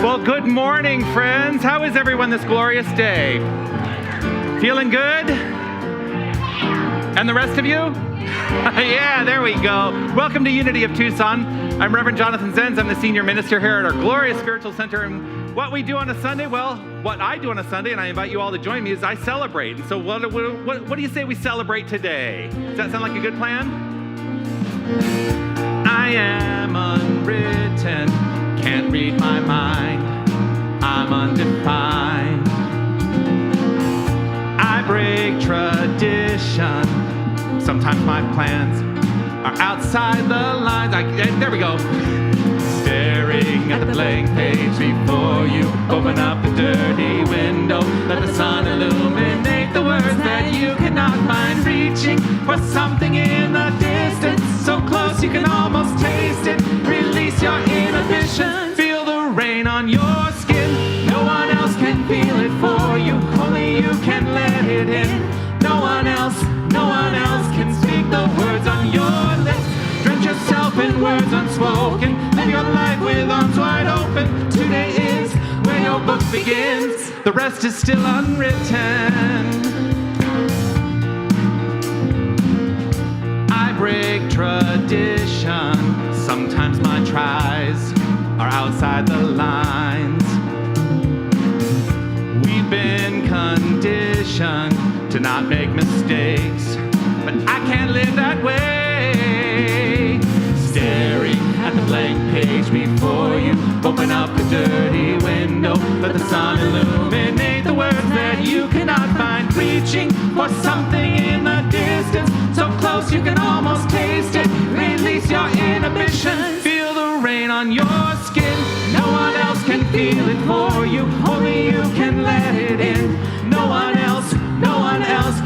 Well, good morning, friends. How is everyone this glorious day? Feeling good? And the rest of you? Yeah, there we go. Welcome to Unity of Tucson. I'm Reverend Jonathan Zenz. I'm the senior minister here at our glorious spiritual center. And what we do on a Sunday, well, what I do on a Sunday, and I invite you all to join me, is I celebrate. And so what do you say we celebrate today? Does that sound like a good plan? I am unwritten, can't read my mind, I'm undefined. I break tradition, sometimes my plans are outside the lines. There we go. Staring at the blank page before you, open up the dirty window, let the sun illuminate the words that you cannot find. Reaching for something in the distance, so close you can almost taste it. Release your inhibition, feel the rain on your skin. No one else can feel it for you, only you can let it in. No one else can speak the words on your lips. Drench yourself in words unspoken, live your life with arms wide open. Today is where your book begins, the rest is still unwritten. I break tradition, sometimes my tries are outside the lines. We've been conditioned to not make mistakes, but I can't live that way. Staring at the blank page before you, open up the dirty window, let the sun illuminate the words that you cannot find. Reaching for something in the distance, so close you can almost taste it. Release your inhibition, feel the rain on your skin. No one else can feel it for you, only you can let it in. No one else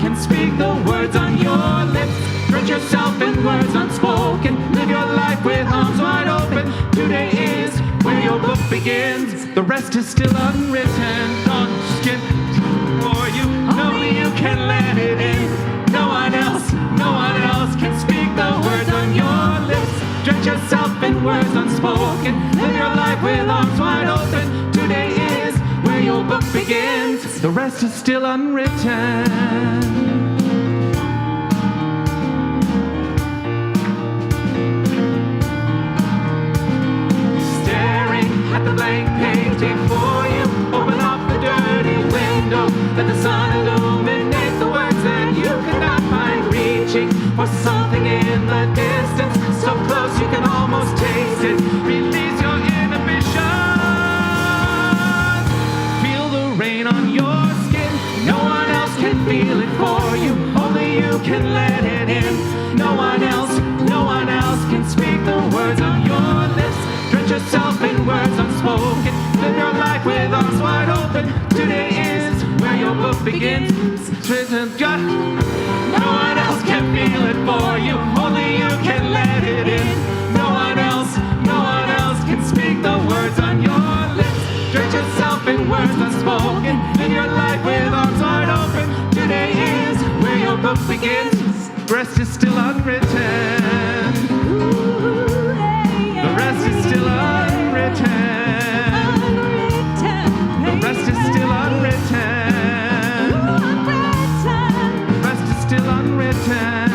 can speak the words on your lips. Drench yourself in words unspoken, live your life with arms wide open. Today is where your book begins, the rest is still unwritten. On skin for you, only you can let it in. No one else can speak the words on your lips. Drench yourself in words unspoken, live your life with arms wide open. Today is where your book begins, the rest is still unwritten. At the blank page before you, open up the dirty window, let the sun illuminate the words that you cannot find. Reaching for something in the distance, so close you can almost taste it. Release your inhibition, feel the rain on your skin. No one else can feel it for you, only you can let it in. No one else can speak the words on your lips. Drench yourself in words unspoken, live your life with arms wide open. Today is where your book begins. No one else can feel it for you, only you can let it in. No one else can speak the words on your lips. Drench yourself in words unspoken, live your life with arms wide open. Today is where your book begins, the rest is still unwritten. The rest is still unwritten. The rest is still unwritten. The rest is still unwritten.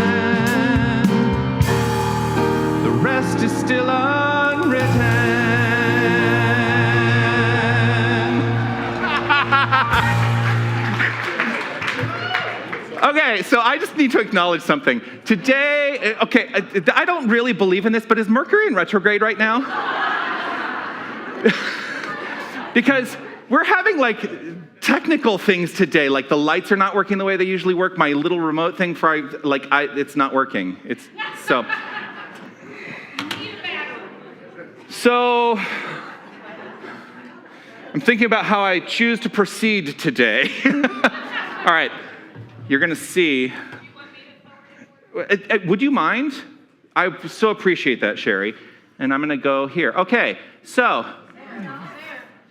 The rest is still unwritten. Okay, so I just need to acknowledge something. Today, okay, I don't really believe in this, but is Mercury in retrograde right now? Because we're having technical things today, like the lights are not working the way they usually work. My little remote thing it's not working. So I'm thinking about how I choose to proceed today. All right. You're going to see. Would you mind? I so appreciate that, Sherry. And I'm going to go here. Okay, so.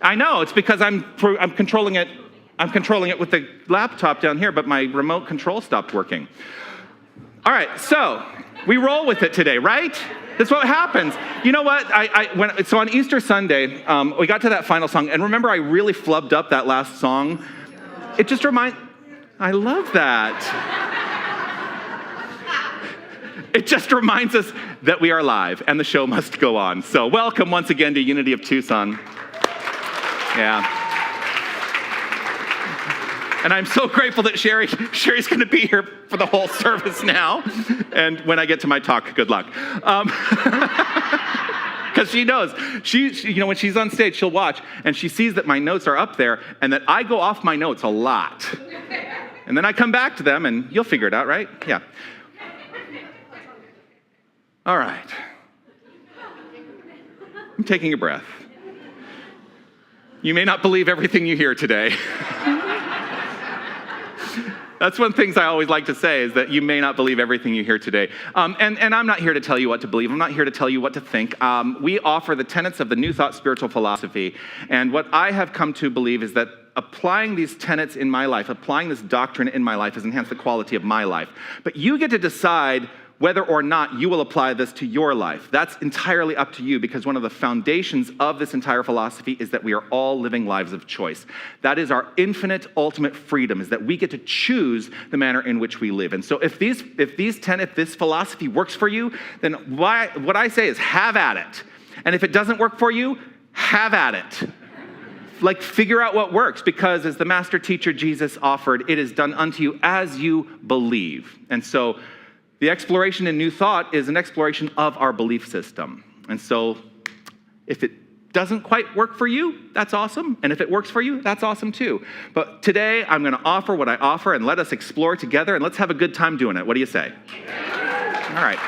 I know, it's because I'm controlling it. I'm controlling it with the laptop down here, but my remote control stopped working. All right, so we roll with it today, right? That's what happens. You know what? So on Easter Sunday, we got to that final song, and remember I really flubbed up that last song? It just I love that. It just reminds us that we are live and the show must go on. So welcome once again to Unity of Tucson. Yeah. And I'm so grateful that Sherry's going to be here for the whole service now. And when I get to my talk, good luck. Because she knows, when she's on stage, she'll watch, and she sees that my notes are up there, and that I go off my notes a lot. And then I come back to them, and you'll figure it out, right? Yeah. All right. I'm taking a breath. You may not believe everything you hear today. That's one of the things I always like to say, is that you may not believe everything you hear today. And I'm not here to tell you what to believe. I'm not here to tell you what to think. We offer the tenets of the New Thought spiritual philosophy. And what I have come to believe is that applying these tenets in my life, applying this doctrine in my life, has enhanced the quality of my life. But you get to decide whether or not you will apply this to your life. That's entirely up to you, because one of the foundations of this entire philosophy is that we are all living lives of choice. That is our infinite, ultimate freedom, is that we get to choose the manner in which we live. And so if this philosophy works for you, then what I say is have at it. And if it doesn't work for you, have at it. Figure out what works, because as the master teacher Jesus offered, it is done unto you as you believe. And so the exploration in New Thought is an exploration of our belief system. And so if it doesn't quite work for you, that's awesome. And if it works for you, that's awesome too. But today I'm going to offer what I offer, and let us explore together, and let's have a good time doing it. What do you say? All right.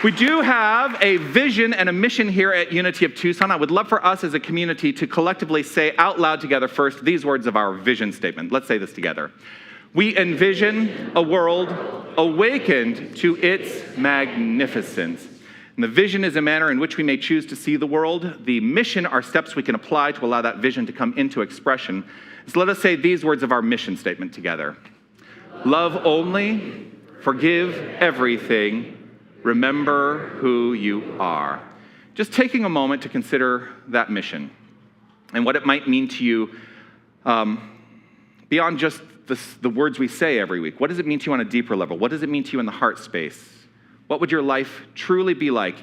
We do have a vision and a mission here at Unity of Tucson. I would love for us as a community to collectively say out loud together first these words of our vision statement. Let's say this together. We envision a world awakened to its magnificence. And the vision is a manner in which we may choose to see the world. The mission are steps we can apply to allow that vision to come into expression. So let us say these words of our mission statement together. Love only, forgive everything, remember who you are. Just taking a moment to consider that mission and what it might mean to you beyond just the words we say every week. What does it mean to you on a deeper level? What does it mean to you in the heart space? What would your life truly be like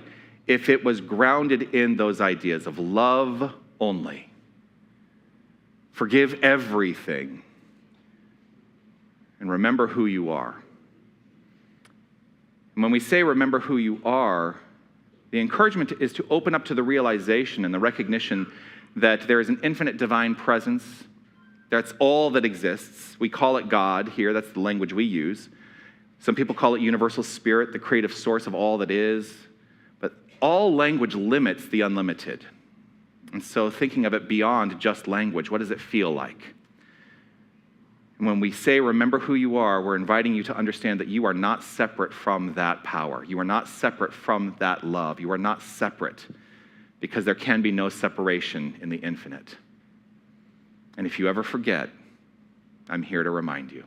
if it was grounded in those ideas of love only? Forgive everything. And remember who you are. And when we say remember who you are, the encouragement is to open up to the realization and the recognition that there is an infinite divine presence. That's all that exists. We call it God here. That's the language we use. Some people call it universal spirit, the creative source of all that is. But all language limits the unlimited. And so thinking of it beyond just language, what does it feel like? And when we say remember who you are, we're inviting you to understand that you are not separate from that power. You are not separate from that love. You are not separate, because there can be no separation in the infinite. And if you ever forget, I'm here to remind you.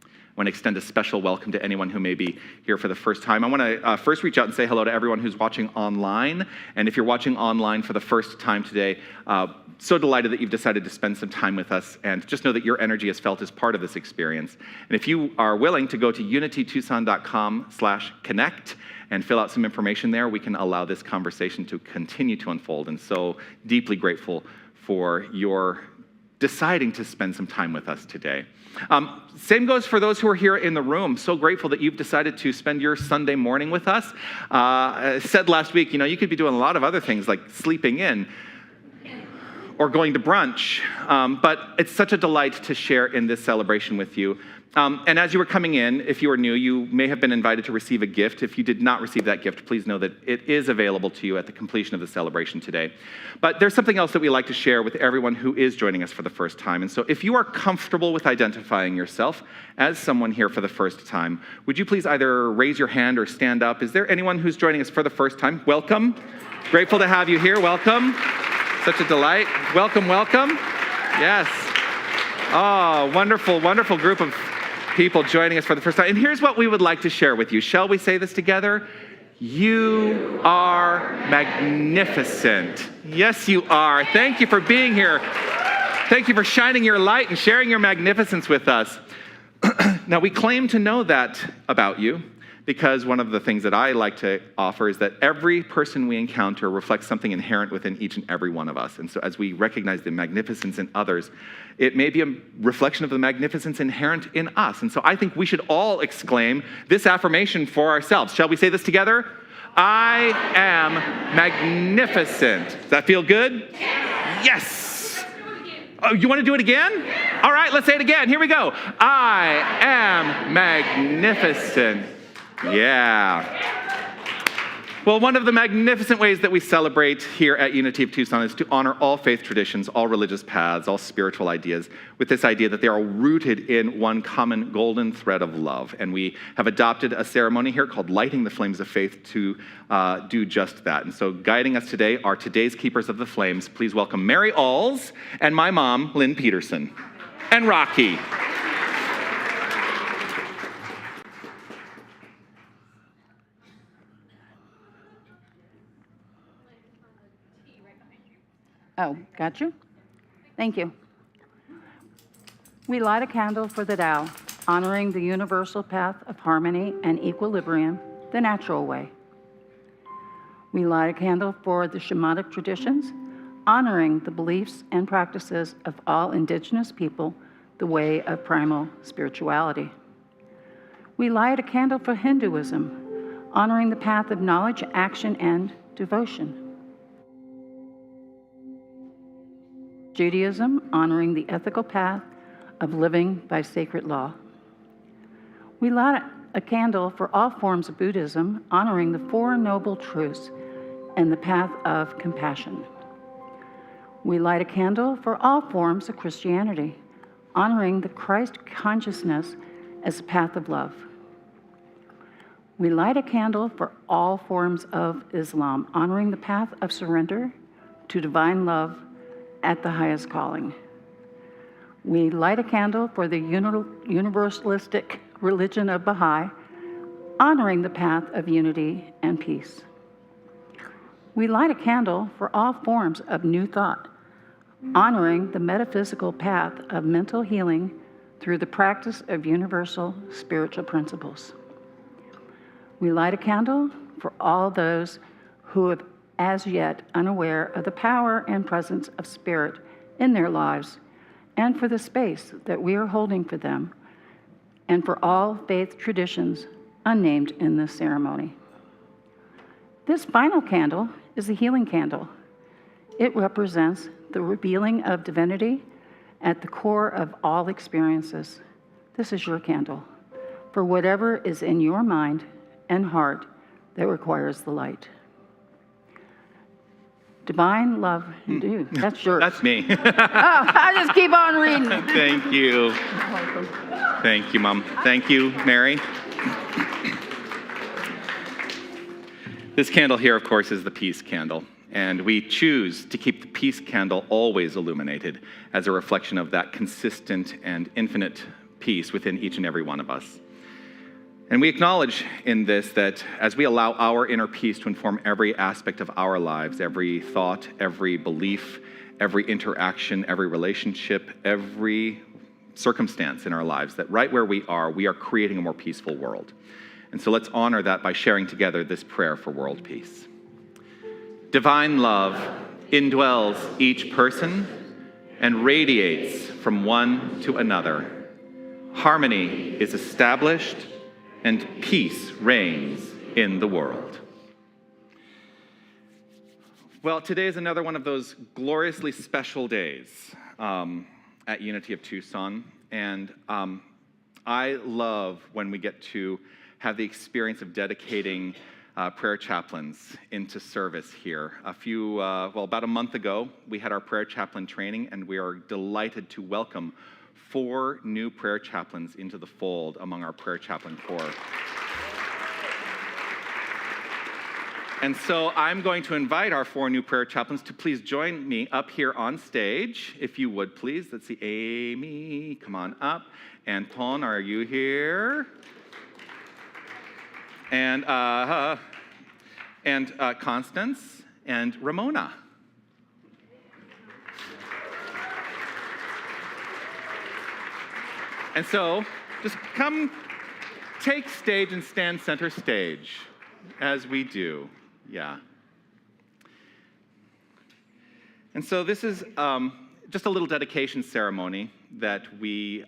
I want to extend a special welcome to anyone who may be here for the first time. I want to first reach out and say hello to everyone who's watching online. And if you're watching online for the first time today, so delighted that you've decided to spend some time with us. And just know that your energy is felt as part of this experience. And if you are willing to go to unitytucson.com/connect and fill out some information there, we can allow this conversation to continue to unfold. And so deeply grateful for your deciding to spend some time with us today. Same goes for those who are here in the room. So grateful that you've decided to spend your Sunday morning with us. I said last week, you could be doing a lot of other things like sleeping in or going to brunch, but it's such a delight to share in this celebration with you. And as you were coming in, if you are new, you may have been invited to receive a gift. If you did not receive that gift, please know that it is available to you at the completion of the celebration today. But there's something else that we like to share with everyone who is joining us for the first time. And so if you are comfortable with identifying yourself as someone here for the first time, would you please either raise your hand or stand up? Is there anyone who's joining us for the first time? Welcome. Grateful to have you here. Welcome. Such a delight. Welcome, welcome. Yes. Oh, wonderful, wonderful group of people joining us for the first time. And here's what we would like to share with you. Shall we say this together? You are magnificent. Yes, you are. Thank you for being here. Thank you for shining your light and sharing your magnificence with us. Now, we claim to know that about you because one of the things that I like to offer is that every person we encounter reflects something inherent within each and every one of us. And so as we recognize the magnificence in others, it may be a reflection of the magnificence inherent in us. And so I think we should all exclaim this affirmation for ourselves. Shall we say this together? I am magnificent. Does that feel good? Yes. Oh, you want to do it again? All right, let's say it again. Here we go. I am magnificent. Yeah. Well, one of the magnificent ways that we celebrate here at Unity of Tucson is to honor all faith traditions, all religious paths, all spiritual ideas, with this idea that they are rooted in one common golden thread of love. And we have adopted a ceremony here called Lighting the Flames of Faith to do just that. And so guiding us today are today's keepers of the flames. Please welcome Mary Alls and my mom, Lynn Peterson, and Rocky. Oh, got you? Thank you. We light a candle for the Tao, honoring the universal path of harmony and equilibrium, the natural way. We light a candle for the shamanic traditions, honoring the beliefs and practices of all indigenous people, the way of primal spirituality. We light a candle for Hinduism, honoring the path of knowledge, action, and devotion. Judaism, honoring the ethical path of living by sacred law. We light a candle for all forms of Buddhism, honoring the Four Noble Truths and the path of compassion. We light a candle for all forms of Christianity, honoring the Christ consciousness as a path of love. We light a candle for all forms of Islam, honoring the path of surrender to divine love at the highest calling. We light a candle for the universalistic religion of Baha'i, honoring the path of unity and peace. We light a candle for all forms of new thought, honoring the metaphysical path of mental healing through the practice of universal spiritual principles. We light a candle for all those who have as yet unaware of the power and presence of spirit in their lives, and for the space that we are holding for them, and for all faith traditions unnamed in this ceremony. This final candle is a healing candle. It represents the revealing of divinity at the core of all experiences. This is your candle for whatever is in your mind and heart that requires the light. Divine love and do. That's yours. That's me. Oh, I just keep on reading. Thank you. Thank you, Mom. Thank you, Mary. This candle here, of course, is the peace candle. And we choose to keep the peace candle always illuminated as a reflection of that consistent and infinite peace within each and every one of us. And we acknowledge in this that as we allow our inner peace to inform every aspect of our lives, every thought, every belief, every interaction, every relationship, every circumstance in our lives, that right where we are creating a more peaceful world. And so let's honor that by sharing together this prayer for world peace. Divine love indwells each person and radiates from one to another. Harmony is established and peace reigns in the world. Well, today is another one of those gloriously special days at Unity of Tucson, and I love when we get to have the experience of dedicating prayer chaplains into service here. About a month ago, we had our prayer chaplain training, and we are delighted to welcome 4 new prayer chaplains into the fold among our prayer chaplain corps. And so I'm going to invite our 4 new prayer chaplains to please join me up here on stage, if you would please. Let's see, Amy, come on up. Anton, are you here? And Constance and Ramona. And so just come take stage and stand center stage as we do. Yeah. And so this is just a little dedication ceremony that we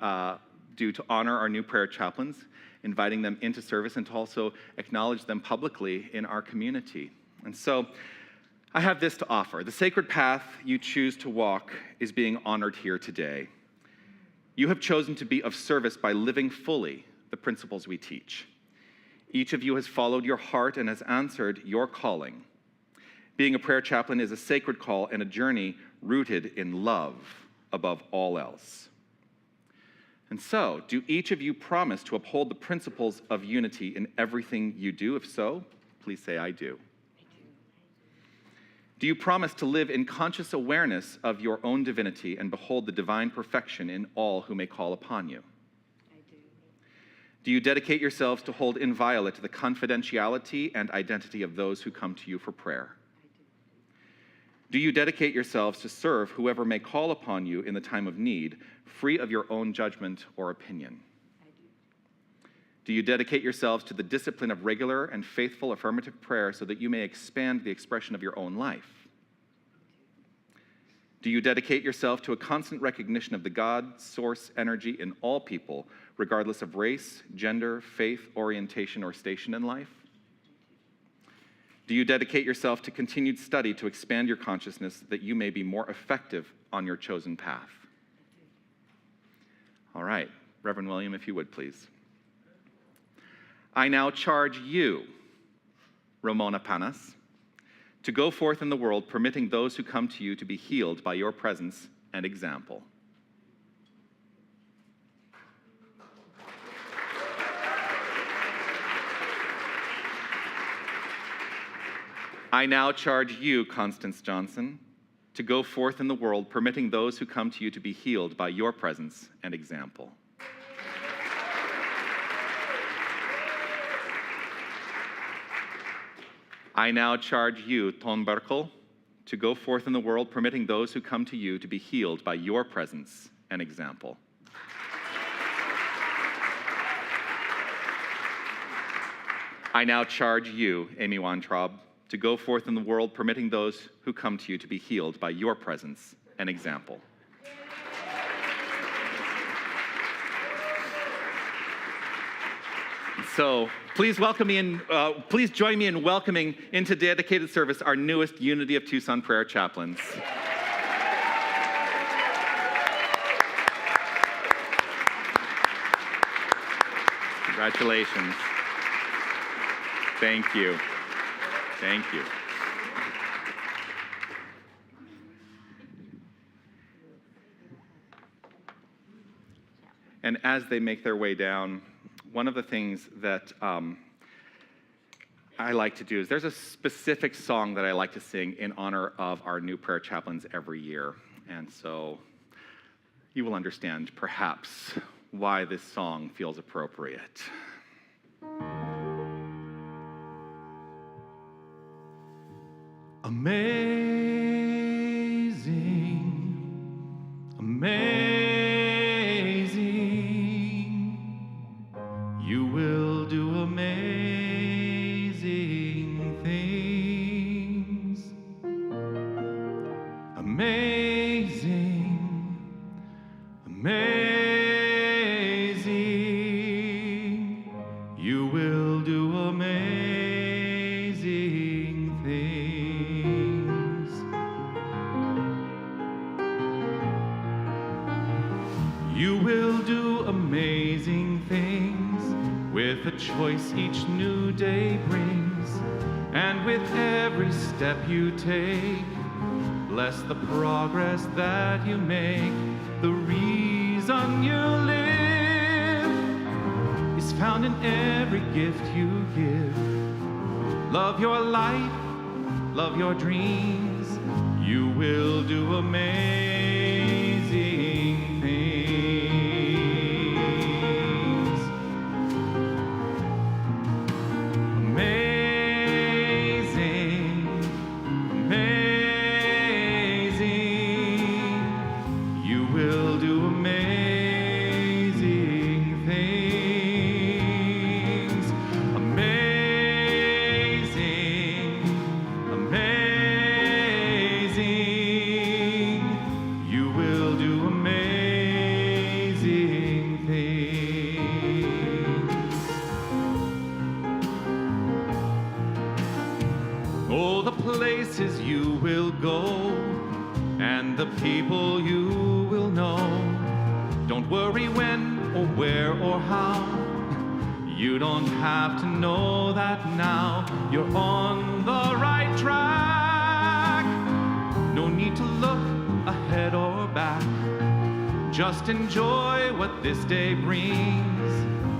do to honor our new prayer chaplains, inviting them into service and to also acknowledge them publicly in our community. And so I have this to offer. The sacred path you choose to walk is being honored here today. You have chosen to be of service by living fully the principles we teach. Each of you has followed your heart and has answered your calling. Being a prayer chaplain is a sacred call and a journey rooted in love above all else. And so, do each of you promise to uphold the principles of unity in everything you do? If so, please say, I do. Do you promise to live in conscious awareness of your own divinity and behold the divine perfection in all who may call upon you? I do. Do you dedicate yourselves to hold inviolate the confidentiality and identity of those who come to you for prayer? I do. Do you dedicate yourselves to serve whoever may call upon you in the time of need, free of your own judgment or opinion? I do. Do you dedicate yourselves to the discipline of regular and faithful affirmative prayer so that you may expand the expression of your own life? Do you dedicate yourself to a constant recognition of the God, source, energy in all people, regardless of race, gender, faith, orientation, or station in life? Do you dedicate yourself to continued study to expand your consciousness that you may be more effective on your chosen path? All right, Reverend William, if you would, please. I now charge you, Ramona Panas, to go forth in the world, permitting those who come to you to be healed by your presence and example. I now charge you, Constance Johnson, to go forth in the world, permitting those who come to you to be healed by your presence and example. I now charge you, Ton Berkel, to go forth in the world, permitting those who come to you to be healed by your presence and example. I now charge you, Amy Weintraub, to go forth in the world, permitting those who come to you to be healed by your presence and example. So please please join me in welcoming into dedicated service our newest Unity of Tucson prayer chaplains. Congratulations. Thank you. Thank you. And as they make their way down, one of the things that I like to do is there's a specific song that I like to sing in honor of our new prayer chaplains every year. And so you will understand perhaps why this song feels appropriate. Amazing, amazing, you will do amazing things. Amazing, amazing, you will do amazing things. You will do amazing things with a choice each new day brings, and with every step you take. Bless the progress that you make. The reason you live is found in every gift you give. Love your life love your dreams, you will do amazing things. Amazing, amazing, you will do amazing things. Amazing, amazing, you will do amazing things. Oh, the places you will go and the people you will know. Don't worry when or where or how. You don't have to know that now. You're on the right track. No need to look ahead or back. Just enjoy what this day brings.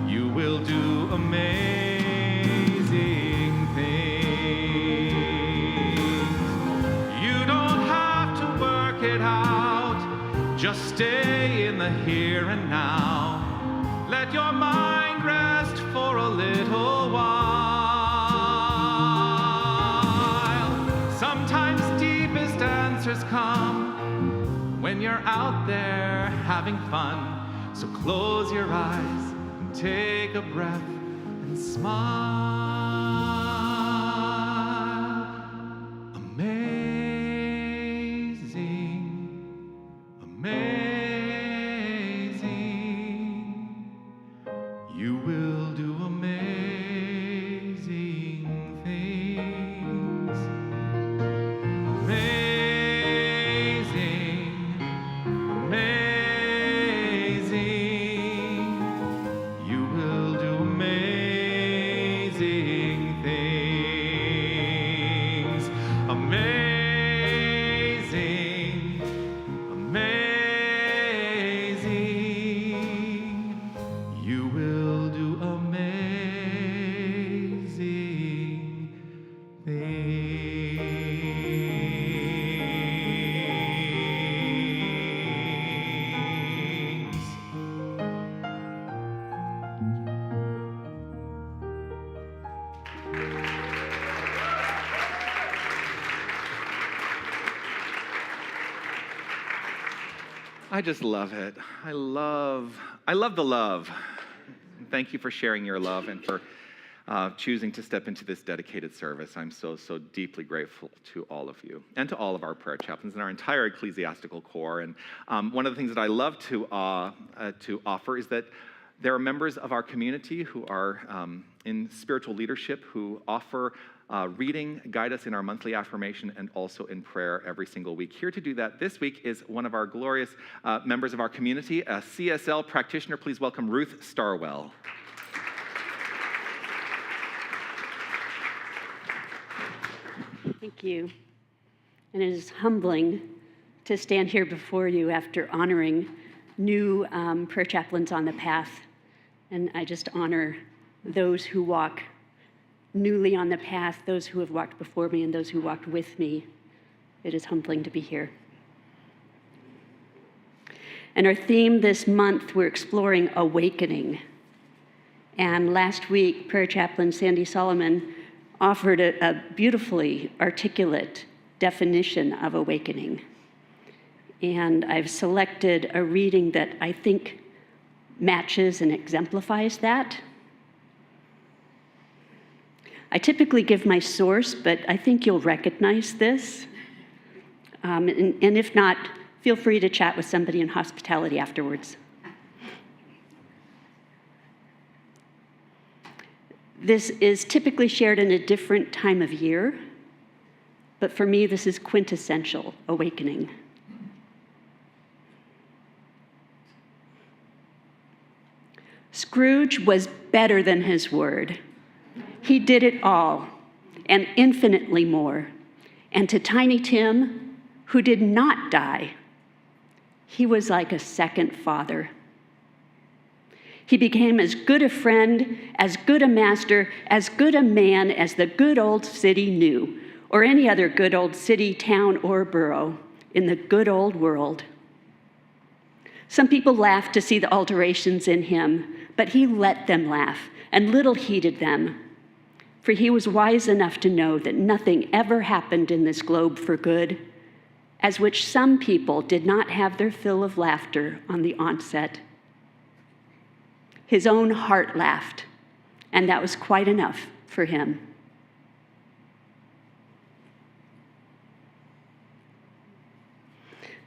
You will do amazing things. You don't have to work it out. Just stay in the here and now. Let your mind rest for a little while. Sometimes deepest answers come when you're out there having fun. So close your eyes and take a breath and smile. Amazing, amazing, you will do amazing things. Amazing, amazing, you will do amazing things. Amazing, amazing, you will do amazing things. I just love it. I love the love. Thank you for sharing your love and for choosing to step into this dedicated service. I'm so deeply grateful to all of you and to all of our prayer chaplains and our entire ecclesiastical corps. And one of the things that I love to offer is that there are members of our community who are in spiritual leadership who offer reading, guide us in our monthly affirmation, and also in prayer every single week. Here to do that this week is one of our glorious members of our community, a CSL practitioner. Please welcome Ruth Starwell. Thank you. And it is humbling to stand here before you after honoring new prayer chaplains on the path. And I just honor those who walk newly on the path, those who have walked before me and those who walked with me. It is humbling to be here. And our theme this month, we're exploring awakening. And last week, prayer chaplain Sandy Solomon offered a beautifully articulate definition of awakening. And I've selected a reading that I think matches and exemplifies that. I typically give my source, but I think you'll recognize this. And if not, feel free to chat with somebody in hospitality afterwards. This is typically shared in a different time of year, but for me, this is quintessential awakening. Scrooge was better than his word. He did it all, and infinitely more. And to Tiny Tim, who did not die, he was like a second father. He became as good a friend, as good a master, as good a man as the good old city knew, or any other good old city, town, or borough in the good old world. Some people laughed to see the alterations in him, but he let them laugh and little heeded them, for he was wise enough to know that nothing ever happened in this globe for good, as which some people did not have their fill of laughter on the onset. His own heart laughed, and that was quite enough for him.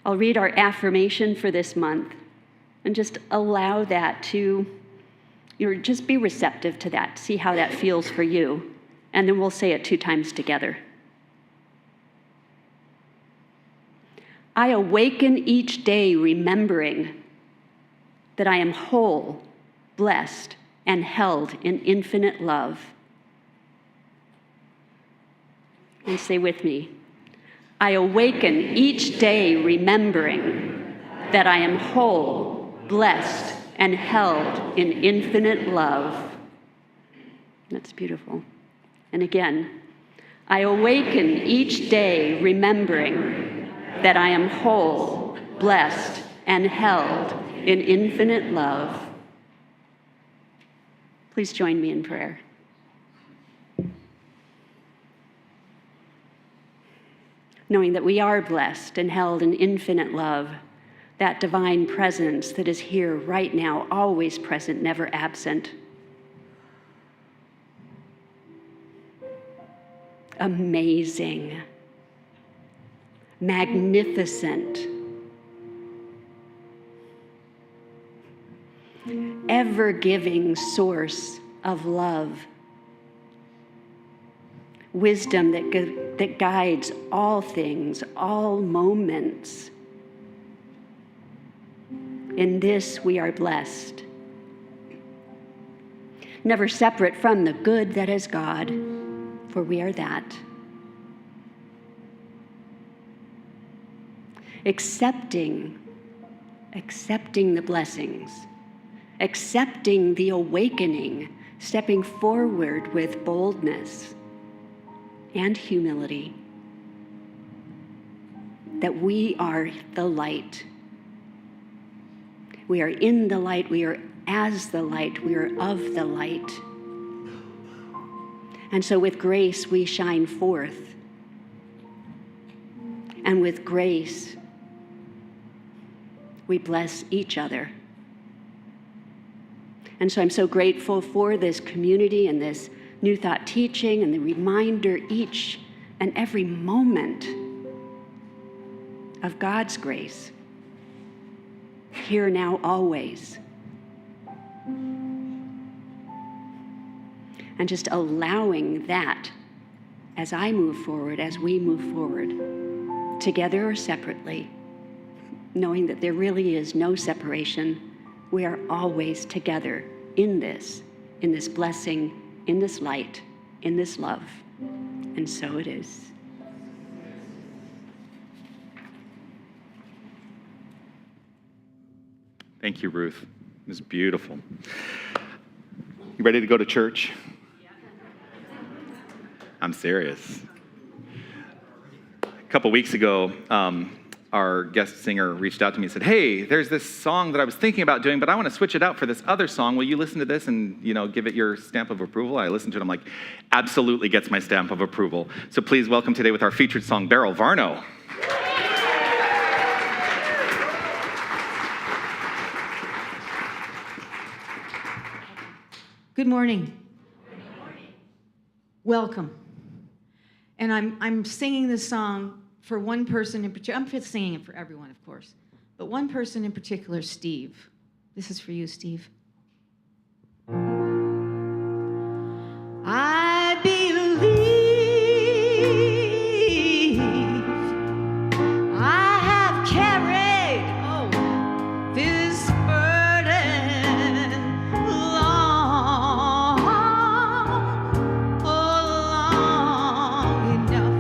I'll read our affirmation for this month and just allow that to, just be receptive to that, see how that feels for you, and then we'll say it 2 times together. I awaken each day remembering that I am whole, blessed, and held in infinite love. And say with me, I awaken each day remembering that I am whole, blessed, and held in infinite love. That's beautiful. And again, I awaken each day remembering that I am whole, blessed, and held in infinite love. Please join me in prayer. Knowing that we are blessed and held in infinite love, that divine presence that is here right now, always present, never absent. Amazing, magnificent, ever-giving source of love, wisdom that guides all things, all moments. In this we are blessed, never separate from the good that is God, for we are that. Accepting the blessings, accepting the awakening, stepping forward with boldness and humility, that we are the light. We are in the light, we are as the light, we are of the light. And so with grace we shine forth. And with grace we bless each other. And so I'm so grateful for this community and this New Thought teaching and the reminder each and every moment of God's grace, here, now, always. And just allowing that as I move forward, as we move forward, together or separately, knowing that there really is no separation. We are always together in this blessing, in this light, in this love. And so it is. Thank you, Ruth. It was beautiful. You ready to go to church? I'm serious. A couple weeks ago, our guest singer reached out to me and said, hey, there's this song that I was thinking about doing, but I want to switch it out for this other song. Will you listen to this and, give it your stamp of approval? I listened to it. I'm like, absolutely gets my stamp of approval. So please welcome today with our featured song, Beryl Varno. Good morning. Welcome. And I'm singing this song for one person in particular. I'm singing it for everyone, of course. But one person in particular, Steve. This is for you, Steve. I believe I have carried this burden long enough.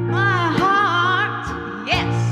My heart, yes,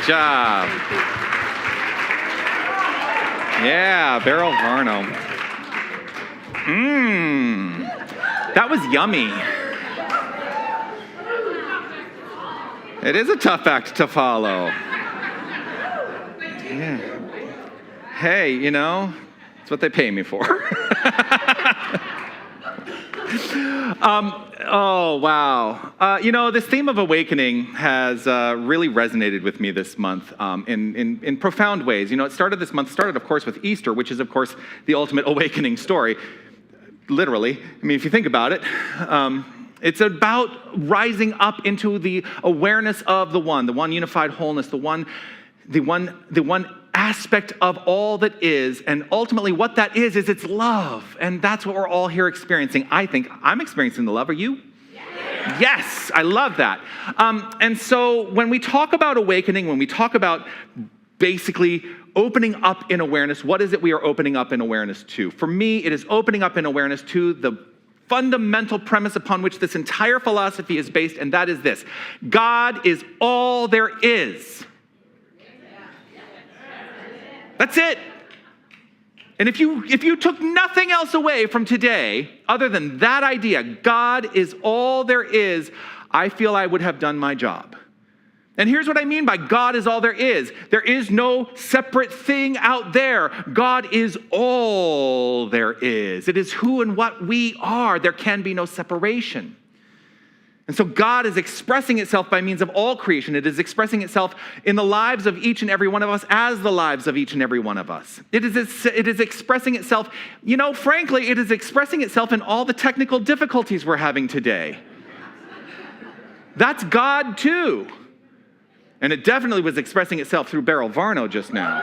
job. Yeah, Beryl Varno. That was yummy. It is a tough act to follow. Yeah. Hey, you know, it's what they pay me for. Oh, wow. You know, this theme of awakening has really resonated with me this month in profound ways. You know, this month started, of course, with Easter, which is, of course, the ultimate awakening story. Literally. I mean, if you think about it, it's about rising up into the awareness of the one unified wholeness, the one aspect of all that is, and ultimately what that is it's love, and that's what we're all here experiencing. I think I'm experiencing the love. Are you? Yes, I love that. And so when we talk about awakening, when we talk about basically opening up in awareness, what is it we are opening up in awareness to? For me, it is opening up in awareness to the fundamental premise upon which this entire philosophy is based, and that is this: God is all there is. That's it. And if you took nothing else away from today other than that idea, God is all there is, I feel I would have done my job. And here's what I mean by God is all there is. There is no separate thing out there. God is all there is. It is who and what we are. There can be no separation. And so God is expressing itself by means of all creation. It is expressing itself in the lives of each and every one of us as the lives of each and every one of us. It is expressing itself, you know, frankly, it is expressing itself in all the technical difficulties we're having today. That's God too. And it definitely was expressing itself through Beryl Varno just now.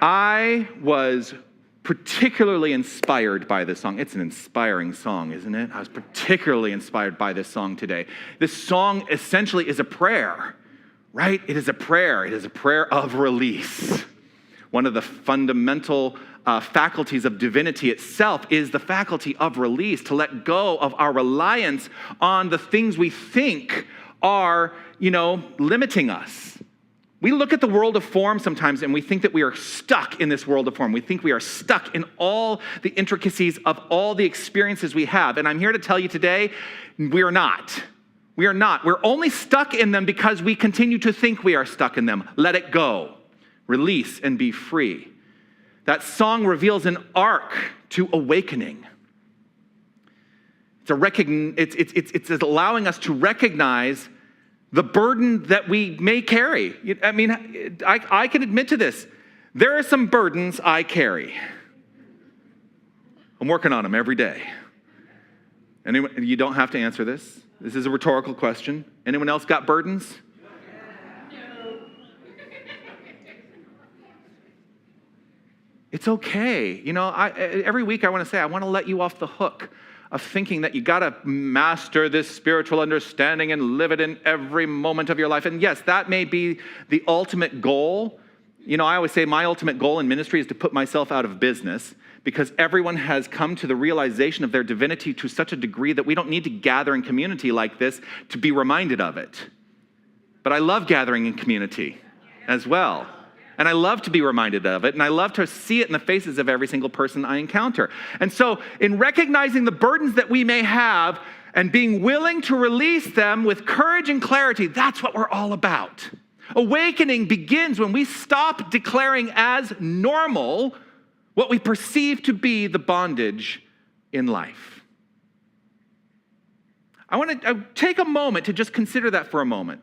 I was particularly inspired by this song. It's an inspiring song, isn't it? I was particularly inspired by this song today. This song essentially is a prayer, right? It is a prayer. It is a prayer of release. One of the fundamental faculties of divinity itself is the faculty of release, to let go of our reliance on the things we think are, limiting us. We look at the world of form sometimes and we think that we are stuck in this world of form. We think we are stuck in all the intricacies of all the experiences we have. And I'm here to tell you today, we are not. We are not. We're only stuck in them because we continue to think we are stuck in them. Let it go. Release and be free. That song reveals an arc to awakening. It's allowing us to recognize the burden that we may carry. I mean, I can admit to this. There are some burdens I carry. I'm working on them every day. Anyone, you don't have to answer this. This is a rhetorical question. Anyone else got burdens? It's okay. Every week I want to say, I want to let you off the hook of thinking that you got to master this spiritual understanding and live it in every moment of your life. And yes, that may be the ultimate goal. I always say my ultimate goal in ministry is to put myself out of business, because everyone has come to the realization of their divinity to such a degree that we don't need to gather in community like this to be reminded of it. But I love gathering in community as well. And I love to be reminded of it, and I love to see it in the faces of every single person I encounter. And so in recognizing the burdens that we may have and being willing to release them with courage and clarity, that's what we're all about. Awakening begins when we stop declaring as normal what we perceive to be the bondage in life. I want to take a moment to just consider that for a moment.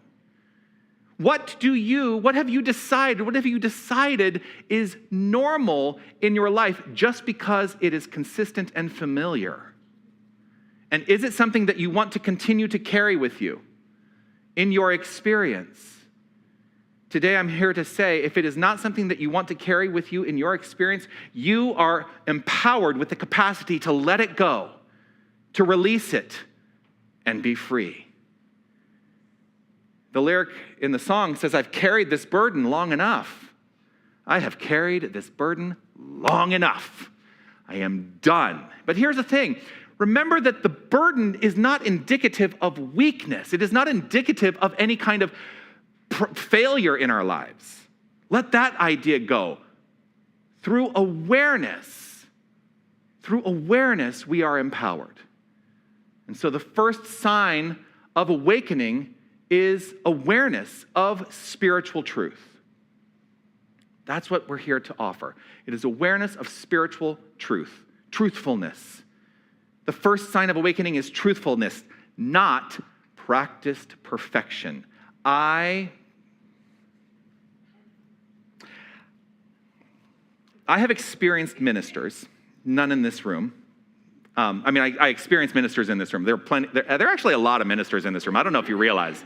What have you decided is normal in your life just because it is consistent and familiar? And is it something that you want to continue to carry with you in your experience? Today I'm here to say, if it is not something that you want to carry with you in your experience, you are empowered with the capacity to let it go, to release it, and be free. The lyric in the song says, I've carried this burden long enough. I have carried this burden long enough. I am done. But here's the thing. remember that the burden is not indicative of weakness. It is not indicative of any kind of failure in our lives. Let that idea go. Through awareness, we are empowered. And so the first sign of awakening is awareness of spiritual truth. That's what we're here to offer. It is awareness of spiritual truth, truthfulness. The first sign of awakening is truthfulness, not practiced perfection. I have experienced ministers, none in this room. I experienced ministers in this room. There are actually a lot of ministers in this room. I don't know if you realize.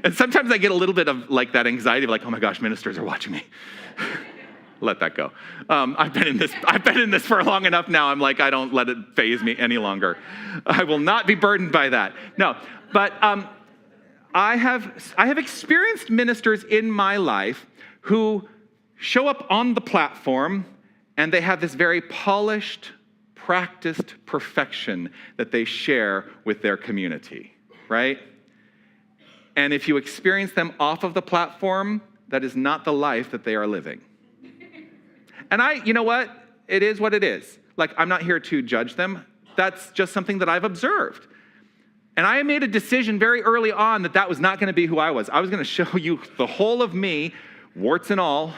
And sometimes I get a little bit of like that anxiety of like, oh my gosh, ministers are watching me. Let that go. I've been in this for long enough now. I'm like, I don't let it faze me any longer. I will not be burdened by that. No, but I have experienced ministers in my life who show up on the platform and they have this very polished, practiced perfection that they share with their community, right? And if you experience them off of the platform, that is not the life that they are living. And you know what? It is what it is. Like, I'm not here to judge them. That's just something that I've observed. And I made a decision very early on that was not going to be who I was. I was going to show you the whole of me, warts and all,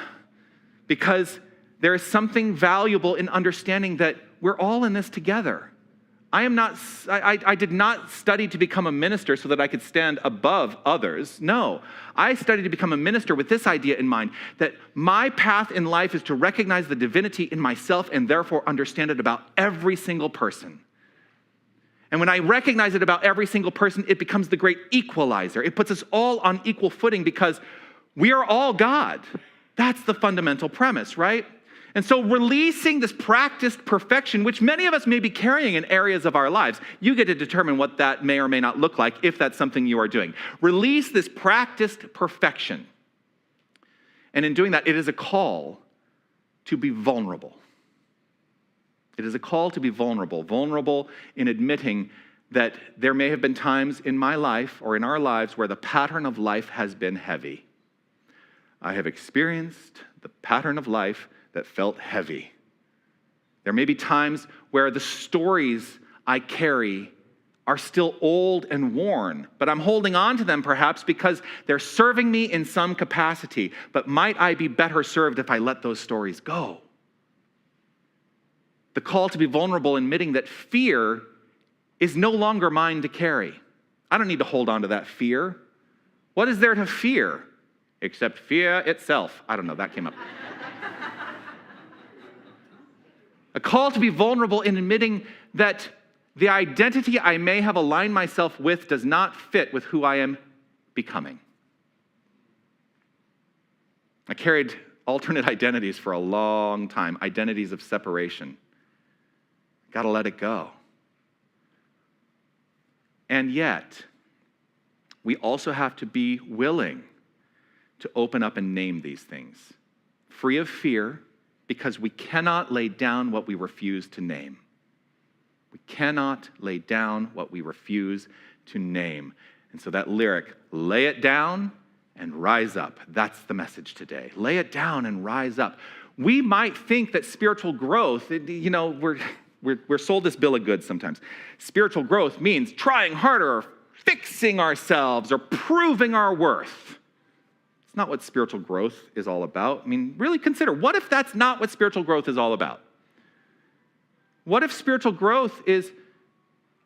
because there is something valuable in understanding that we're all in this together. I did not study to become a minister so that I could stand above others. No, I studied to become a minister with this idea in mind, that my path in life is to recognize the divinity in myself and therefore understand it about every single person. And when I recognize it about every single person, it becomes the great equalizer. It puts us all on equal footing because we are all God. That's the fundamental premise, right? And so releasing this practiced perfection, which many of us may be carrying in areas of our lives, you get to determine what that may or may not look like if that's something you are doing. Release this practiced perfection. And in doing that, it is a call to be vulnerable. It is a call to be vulnerable. Vulnerable in admitting that there may have been times in my life or in our lives where the pattern of life has been heavy. I have experienced the pattern of life that felt heavy. There may be times where the stories I carry are still old and worn, but I'm holding on to them perhaps because they're serving me in some capacity. But might I be better served if I let those stories go? The call to be vulnerable, admitting that fear is no longer mine to carry. I don't need to hold on to that fear. What is there to fear? Except fear itself. I don't know, that came up. A call to be vulnerable in admitting that the identity I may have aligned myself with does not fit with who I am becoming. I carried alternate identities for a long time, identities of separation. Got to let it go. And yet, we also have to be willing to open up and name these things, free of fear, because we cannot lay down what we refuse to name. We cannot lay down what we refuse to name. And so that lyric, lay it down and rise up. That's the message today. Lay it down and rise up. We might think that spiritual growth, we're sold this bill of goods sometimes. Spiritual growth means trying harder, or fixing ourselves, or proving our worth. Not what spiritual growth is all about. I mean, really consider, what if that's not what spiritual growth is all about? What if spiritual growth is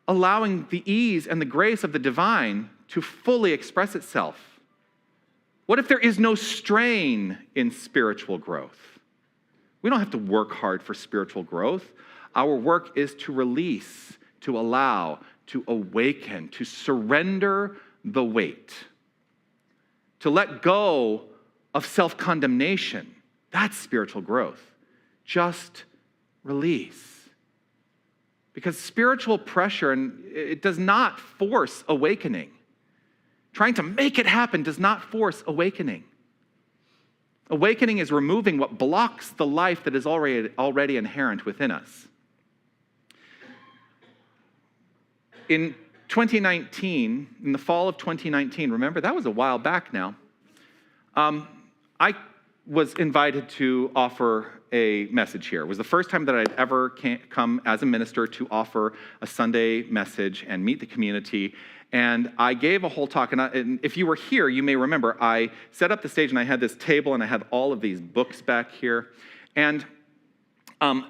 allowing the ease and the grace of the divine to fully express itself? What if there is no strain in spiritual growth? We don't have to work hard for spiritual growth. Our work is to release, to allow, to awaken, to surrender the weight. To let go of self-condemnation. That's spiritual growth. Just release. Because spiritual pressure, it does not force awakening. Trying to make it happen does not force awakening. Awakening is removing what blocks the life that is already inherent within us. in 2019, in the fall of 2019, remember, that was a while back now, I was invited to offer a message here. It was the first time that I'd ever come as a minister to offer a Sunday message and meet the community. And I gave a whole talk, and if you were here, you may remember, I set up the stage and I had this table and I had all of these books back here. And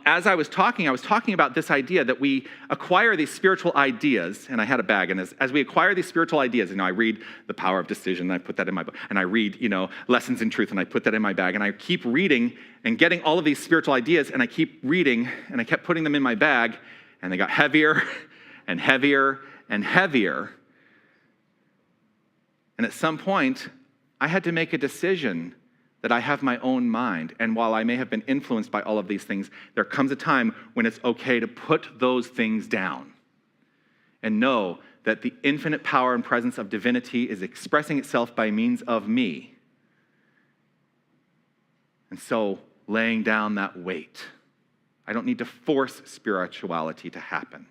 as I was talking about this idea that we acquire these spiritual ideas, and I had a bag, and as we acquire these spiritual ideas, I read The Power of Decision, and I put that in my book, and I read, Lessons in Truth, and I put that in my bag, and I keep reading and getting all of these spiritual ideas, and I keep reading, and I kept putting them in my bag, and they got heavier and heavier and heavier. And at some point, I had to make a decision that I have my own mind. And while I may have been influenced by all of these things, there comes a time when it's okay to put those things down and know that the infinite power and presence of divinity is expressing itself by means of me. And so laying down that weight. I don't need to force spirituality to happen.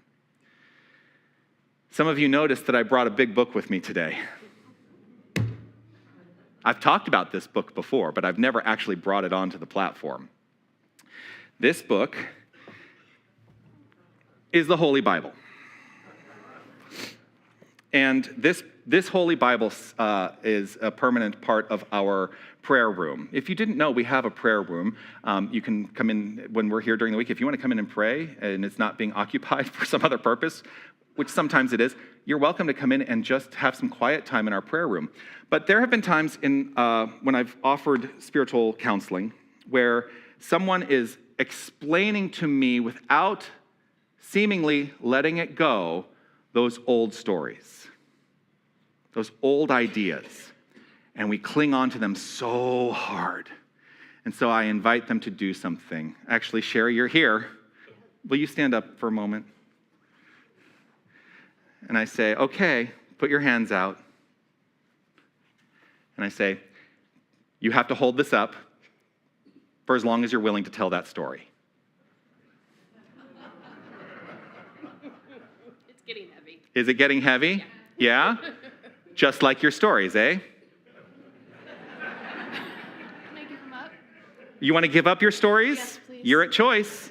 Some of you noticed that I brought a big book with me today. I've talked about this book before, but I've never actually brought it onto the platform. This book is the Holy Bible. And this Holy Bible is a permanent part of our prayer room. If you didn't know, we have a prayer room. You can come in when we're here during the week. If you want to come in and pray and it's not being occupied for some other purpose, which sometimes it is, you're welcome to come in and just have some quiet time in our prayer room. But there have been times when I've offered spiritual counseling where someone is explaining to me without seemingly letting it go those old stories, those old ideas, and we cling on to them so hard. And so I invite them to do something. Actually, Sherry, you're here. Will you stand up for a moment? And I say, okay, put your hands out. And I say, you have to hold this up for as long as you're willing to tell that story. It's getting heavy. Is it getting heavy? Yeah? Just like your stories, eh? Can I give them up? You want to give up your stories? Yes, please. You're at choice.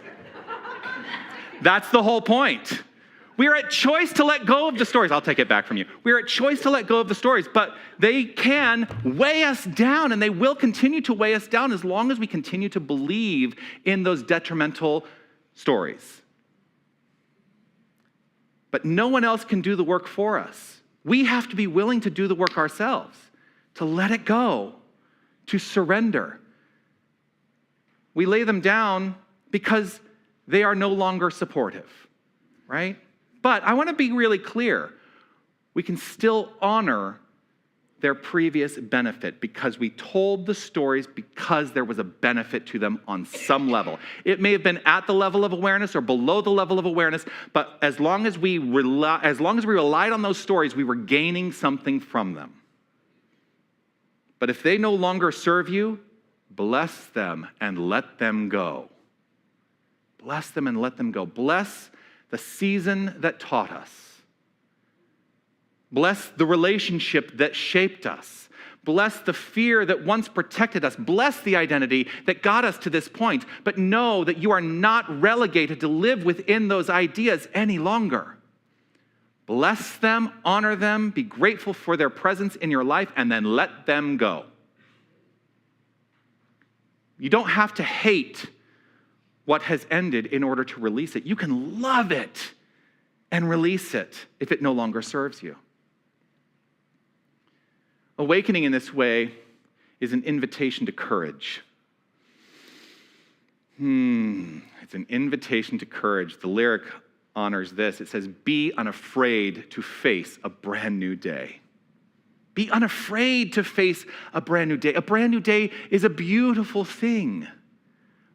That's the whole point. We are at choice to let go of the stories. I'll take it back from you. We are at choice to let go of the stories, but they can weigh us down, and they will continue to weigh us down as long as we continue to believe in those detrimental stories. But no one else can do the work for us. We have to be willing to do the work ourselves, to let it go, to surrender. We lay them down because they are no longer supportive, right? But I want to be really clear. We can still honor their previous benefit because we told the stories because there was a benefit to them on some level. It may have been at the level of awareness or below the level of awareness, but as long as we relied on those stories, we were gaining something from them. But if they no longer serve you, bless them and let them go. Bless them and let them go. Bless the season that taught us. Bless the relationship that shaped us. Bless the fear that once protected us. Bless the identity that got us to this point. But know that you are not relegated to live within those ideas any longer. Bless them, honor them, be grateful for their presence in your life, and then let them go. You don't have to hate what has ended in order to release it. You can love it and release it if it no longer serves you. Awakening in this way is an invitation to courage. It's an invitation to courage. The lyric honors this. It says, be unafraid to face a brand new day. Be unafraid to face a brand new day. A brand new day is a beautiful thing.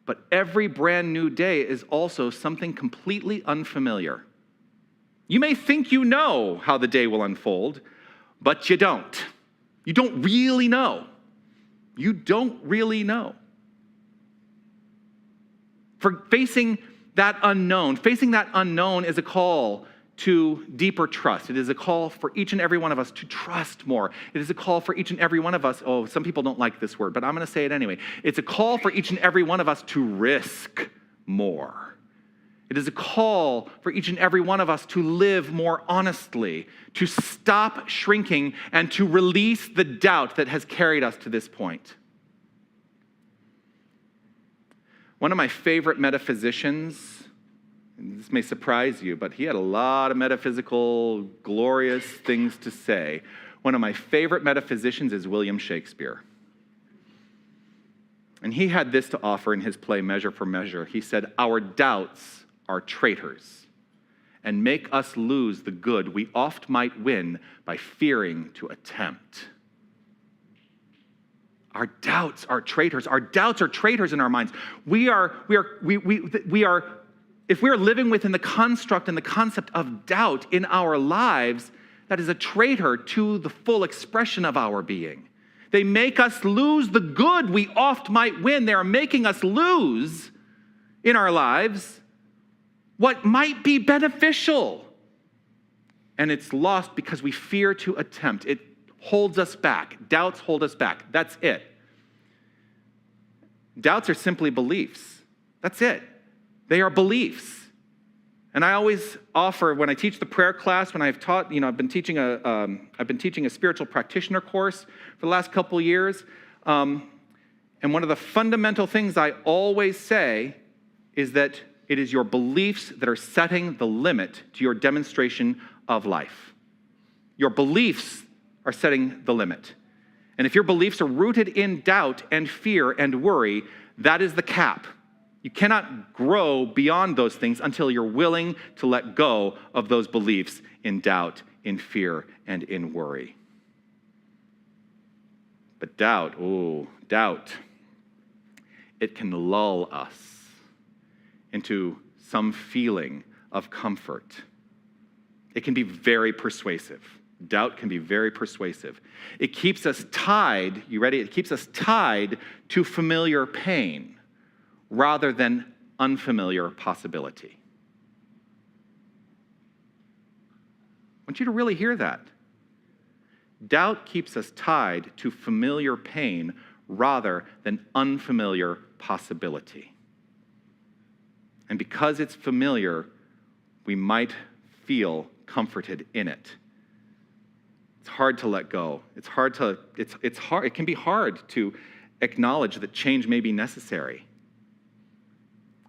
But every brand new day is also something completely unfamiliar. You may think you know how the day will unfold, but you don't. You don't really know. You don't really know. For facing that unknown is a call to deeper trust. It is a call for each and every one of us to trust more. It is a call for each and every one of us, some people don't like this word, but I'm going to say it anyway. It's a call for each and every one of us to risk more. It is a call for each and every one of us to live more honestly, to stop shrinking, and to release the doubt that has carried us to this point. One of my favorite metaphysicians, and this may surprise you, but he had a lot of metaphysical, glorious things to say. One of my favorite metaphysicians is William Shakespeare. And he had this to offer in his play, Measure for Measure. He said, "Our doubts are traitors, and make us lose the good we oft might win by fearing to attempt." Our doubts are traitors. Our doubts are traitors in our minds. If we're living within the construct and the concept of doubt in our lives, that is a traitor to the full expression of our being. They make us lose the good we oft might win. They are making us lose in our lives what might be beneficial. And it's lost because we fear to attempt. It holds us back. Doubts hold us back. That's it. Doubts are simply beliefs. That's it. They are beliefs. And I always offer, when I teach the prayer class, when I've taught, I've been teaching a spiritual practitioner course for the last couple of years. And one of the fundamental things I always say is that it is your beliefs that are setting the limit to your demonstration of life. Your beliefs are setting the limit. And if your beliefs are rooted in doubt and fear and worry, that is the cap. You cannot grow beyond those things until you're willing to let go of those beliefs in doubt, in fear, and in worry. But doubt, it can lull us into some feeling of comfort. It can be very persuasive. Doubt can be very persuasive. It keeps us tied, you ready? It keeps us tied to familiar pain rather than unfamiliar possibility. I want you to really hear that. Doubt keeps us tied to familiar pain rather than unfamiliar possibility. And because it's familiar, we might feel comforted in it. It's hard to let go. It's hard. It can be hard to acknowledge that change may be necessary.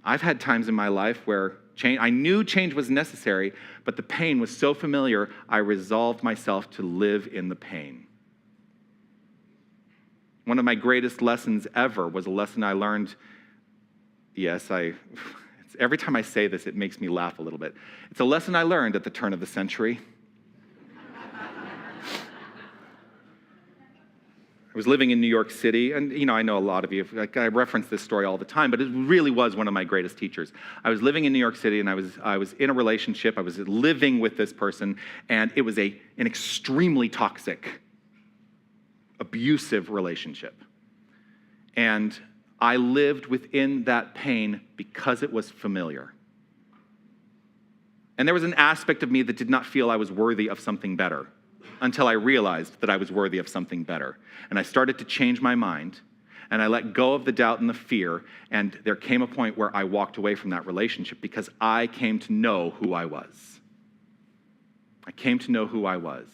I've had times in my life where I knew change was necessary, but the pain was so familiar, I resolved myself to live in the pain. One of my greatest lessons ever was a lesson I learned. Every time I say this, it makes me laugh a little bit. It's a lesson I learned at the turn of the century. I was living in New York City, and I know a lot of you, I reference this story all the time, but it really was one of my greatest teachers. I was living in New York City, and I was in a relationship. I was living with this person, and it was an extremely toxic, abusive relationship. And I lived within that pain because it was familiar. And there was an aspect of me that did not feel I was worthy of something better, until I realized that I was worthy of something better. And I started to change my mind, and I let go of the doubt and the fear, and there came a point where I walked away from that relationship because I came to know who I was. I came to know who I was.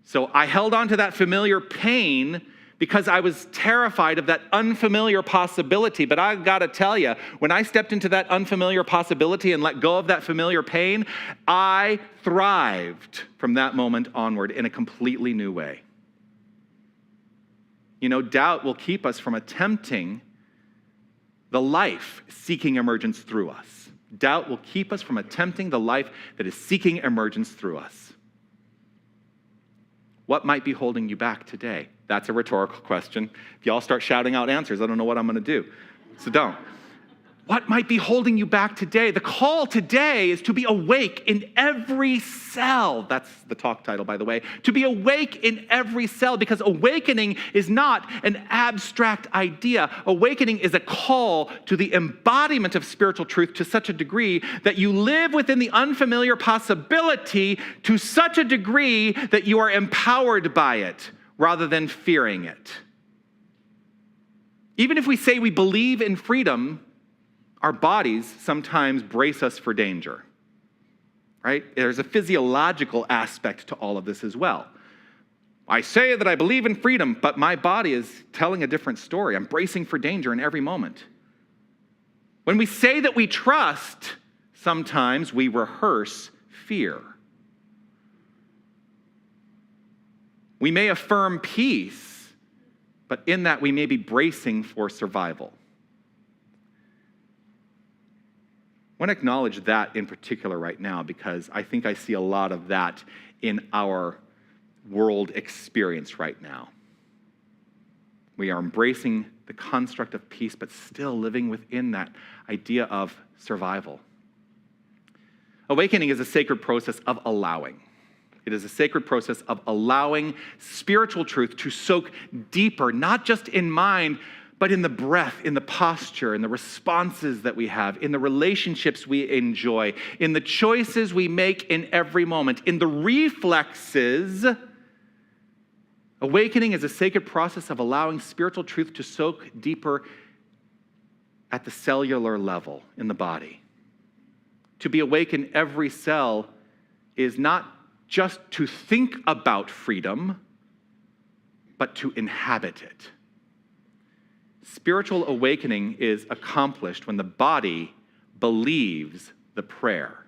So I held on to that familiar pain because I was terrified of that unfamiliar possibility. But I've got to tell you, when I stepped into that unfamiliar possibility and let go of that familiar pain, I thrived from that moment onward in a completely new way. Doubt will keep us from attempting the life seeking emergence through us. Doubt will keep us from attempting the life that is seeking emergence through us. What might be holding you back today? That's a rhetorical question. If y'all start shouting out answers, I don't know what I'm going to do. So don't. What might be holding you back today? The call today is to be awake in every cell. That's the talk title, by the way. To be awake in every cell, because awakening is not an abstract idea. Awakening is a call to the embodiment of spiritual truth to such a degree that you live within the unfamiliar possibility to such a degree that you are empowered by it rather than fearing it. Even if we say we believe in freedom, our bodies sometimes brace us for danger, right? There's a physiological aspect to all of this as well. I say that I believe in freedom, but my body is telling a different story. I'm bracing for danger in every moment. When we say that we trust, sometimes we rehearse fear. We may affirm peace, but in that we may be bracing for survival. I want to acknowledge that in particular right now because I think I see a lot of that in our world experience right now. We are embracing the construct of peace, but still living within that idea of survival. Awakening is a sacred process of allowing. It is a sacred process of allowing spiritual truth to soak deeper, not just in mind, but in the breath, in the posture, in the responses that we have, in the relationships we enjoy, in the choices we make in every moment, in the reflexes. Awakening is a sacred process of allowing spiritual truth to soak deeper at the cellular level in the body. To be awake in every cell is not just to think about freedom, but to inhabit it. Spiritual awakening is accomplished when the body believes the prayer.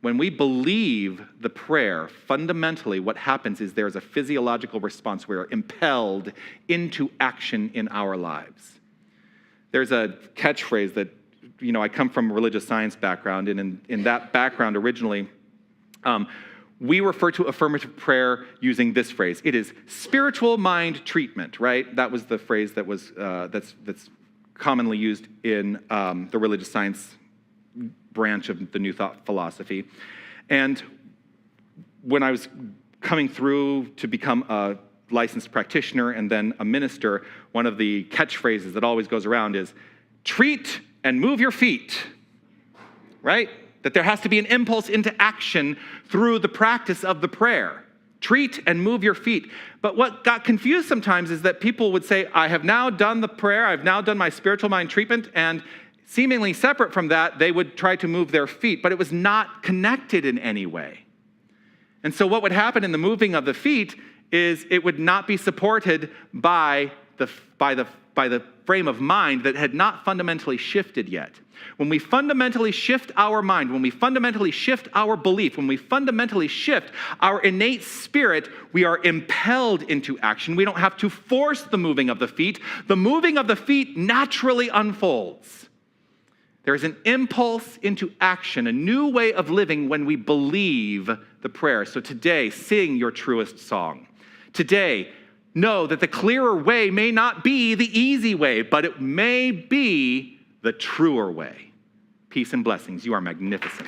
When we believe the prayer, fundamentally what happens is there's a physiological response. We're impelled into action in our lives. There's a catchphrase that, I come from a religious science background, and in that background originally, we refer to affirmative prayer using this phrase. It is spiritual mind treatment, right? That was the phrase that was that's commonly used in the religious science branch of the New Thought philosophy. And when I was coming through to become a licensed practitioner and then a minister, one of the catchphrases that always goes around is, treat and move your feet, right? That there has to be an impulse into action through the practice of the prayer. Treat and move your feet. But what got confused sometimes is that people would say, I have now done the prayer, I've now done my spiritual mind treatment, and seemingly separate from that, they would try to move their feet, but it was not connected in any way. And so what would happen in the moving of the feet is it would not be supported by the frame of mind that had not fundamentally shifted yet. When we fundamentally shift our mind, when we fundamentally shift our belief, when we fundamentally shift our innate spirit, we are impelled into action. We don't have to force the moving of the feet. The moving of the feet naturally unfolds. There is an impulse into action, a new way of living when we believe the prayer. So today, sing your truest song. Today, know that the clearer way may not be the easy way, but it may be the truer way. Peace and blessings. You are magnificent.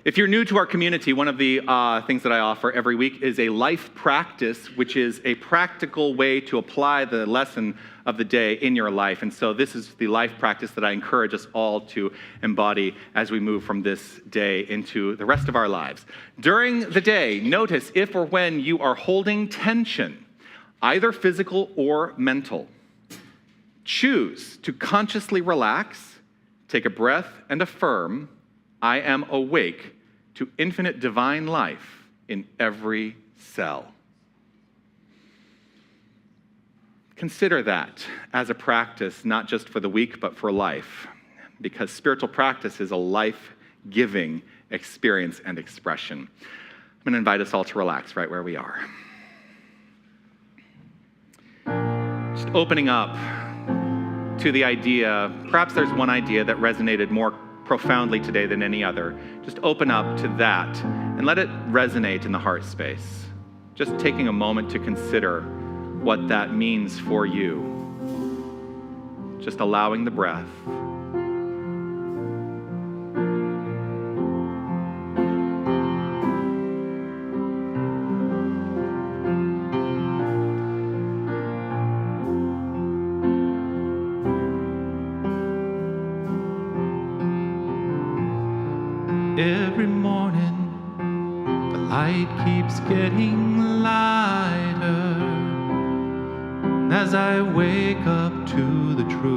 If you're new to our community, one of the things that I offer every week is a life practice, which is a practical way to apply the lesson of the day in your life. And so this is the life practice that I encourage us all to embody as we move from this day into the rest of our lives. During the day, notice if or when you are holding tension, either physical or mental. Choose to consciously relax, take a breath, and affirm, I am awake to infinite divine life in every cell. Consider that as a practice, not just for the week, but for life, because spiritual practice is a life-giving experience and expression. I'm going to invite us all to relax right where we are. Just opening up to the idea, perhaps there's one idea that resonated more profoundly today than any other, just open up to that and let it resonate in the heart space. Just taking a moment to consider what that means for you. Just allowing the breath. Every morning, the light keeps getting lighter as I wake up to the truth.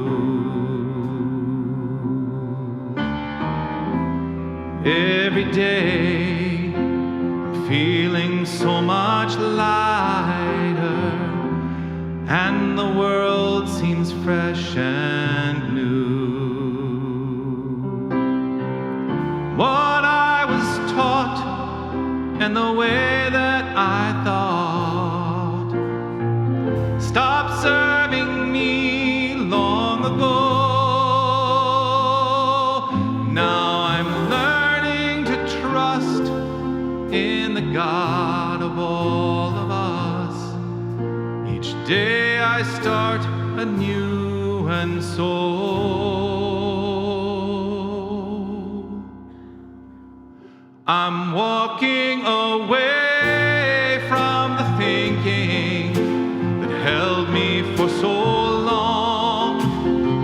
Every day, I'm feeling so much lighter, and the world seems fresh and new. What I was taught and the way that I thought stopped serving me long ago. Now I'm learning to trust in the God of all of us. Each day I start anew, and so I'm walking away from the thinking that held me for so long.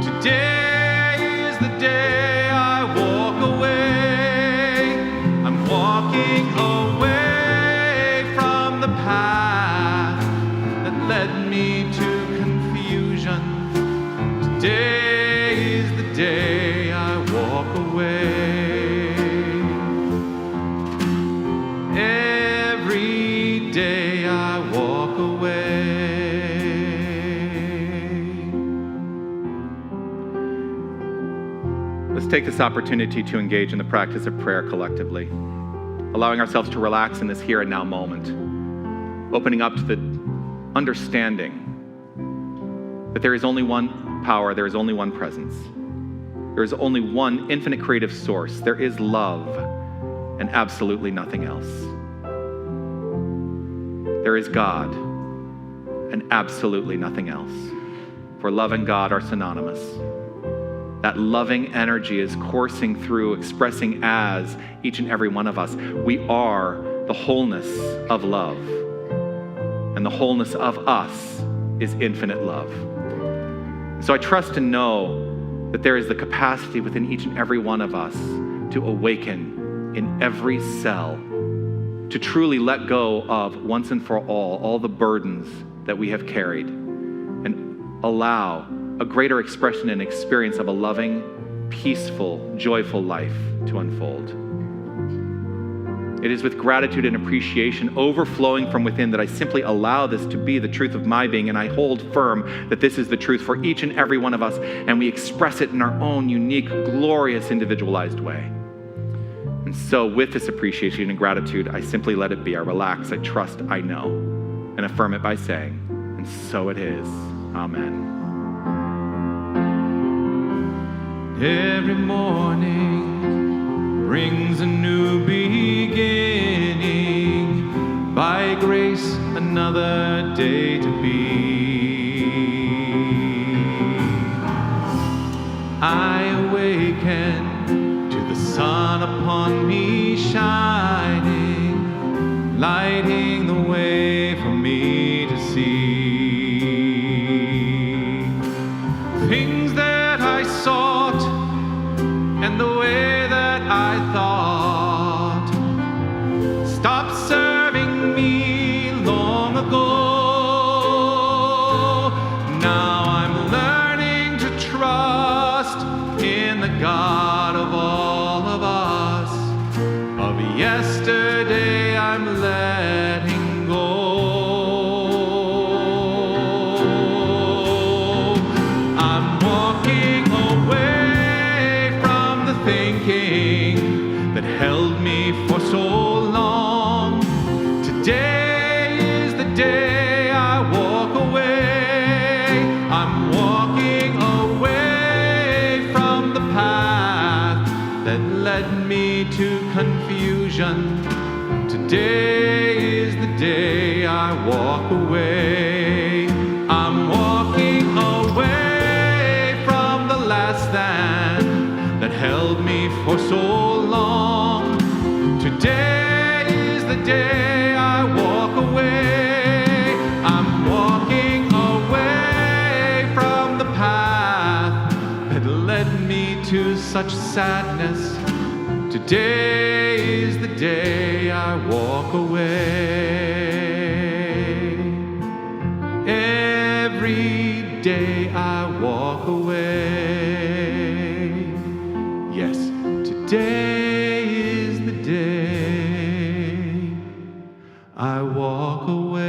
Today is the day I walk away. I'm walking away from the path that led me to confusion. Today is the day I walk away. Every day I walk away. Let's take this opportunity to engage in the practice of prayer collectively, allowing ourselves to relax in this here and now moment, opening up to the understanding that there is only one power, there is only one presence, there is only one infinite creative source, there is love and absolutely nothing else. There is God and absolutely nothing else. For love and God are synonymous. That loving energy is coursing through, expressing as each and every one of us. We are the wholeness of love. And the wholeness of us is infinite love. So I trust and know that there is the capacity within each and every one of us to awaken in every cell, to truly let go of once and for all the burdens that we have carried, and allow a greater expression and experience of a loving, peaceful, joyful life to unfold. It is with gratitude and appreciation overflowing from within that I simply allow this to be the truth of my being, and I hold firm that this is the truth for each and every one of us, and we express it in our own unique, glorious, individualized way. And so with this appreciation and gratitude, I simply let it be. I relax, I trust, I know, and affirm it by saying, and so it is. Amen. Every morning brings a new beginning. By grace, another day to be. I awaken to the sun upon me shining, lighting the way for me to see things that I sought and the way that I thought stopped serving me long ago. Now I'm learning to trust in the God of all of us. Of yesterday I'm letting go. I'm walking away from the thinking that held me for so long. Today is the day I walk away. I'm walking away from the path vision. Today is the day I walk away. I'm walking away from the last stand that held me for so long. Today is the day I walk away. I'm walking away from the path that led me to such sadness. Today is the day I walk away. Every day I walk away. Yes, today is the day I walk away.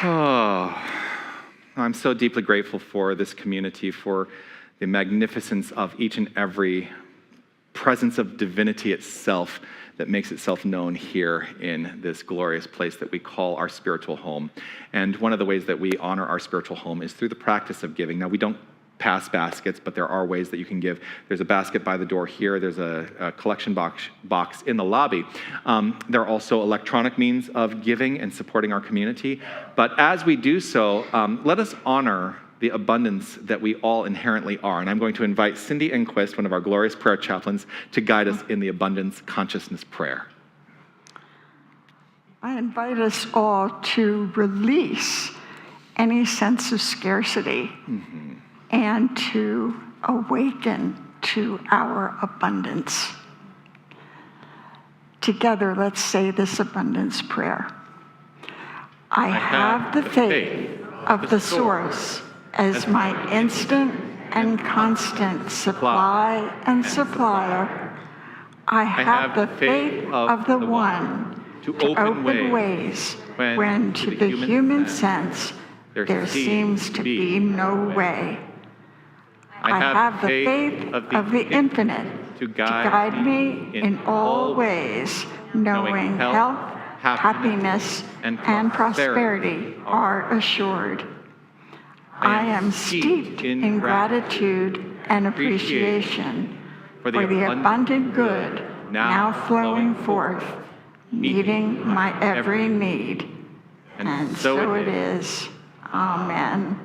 Oh, I'm so deeply grateful for this community, for the magnificence of each and every presence of divinity itself that makes itself known here in this glorious place that we call our spiritual home. And one of the ways that we honor our spiritual home is through the practice of giving. Now, we don't pass baskets, but there are ways that you can give. There's a basket by the door here. There's a collection box in the lobby. There are also electronic means of giving and supporting our community. But as we do so, let us honor the abundance that we all inherently are. And I'm going to invite Cindy Enquist, one of our glorious prayer chaplains, to guide us in the abundance consciousness prayer. I invite us all to release any sense of scarcity and to awaken to our abundance. Together, let's say this abundance prayer. I have the faith of the source as my instant and constant supply and supplier. I have the faith of the one to open ways when to the human sense there seems to be no way. I have the faith of the infinite to guide me in all ways, knowing health, happiness, and prosperity are assured. I am steeped in gratitude and appreciation for the abundant good now flowing forth, meeting my every need. And so it is. Amen.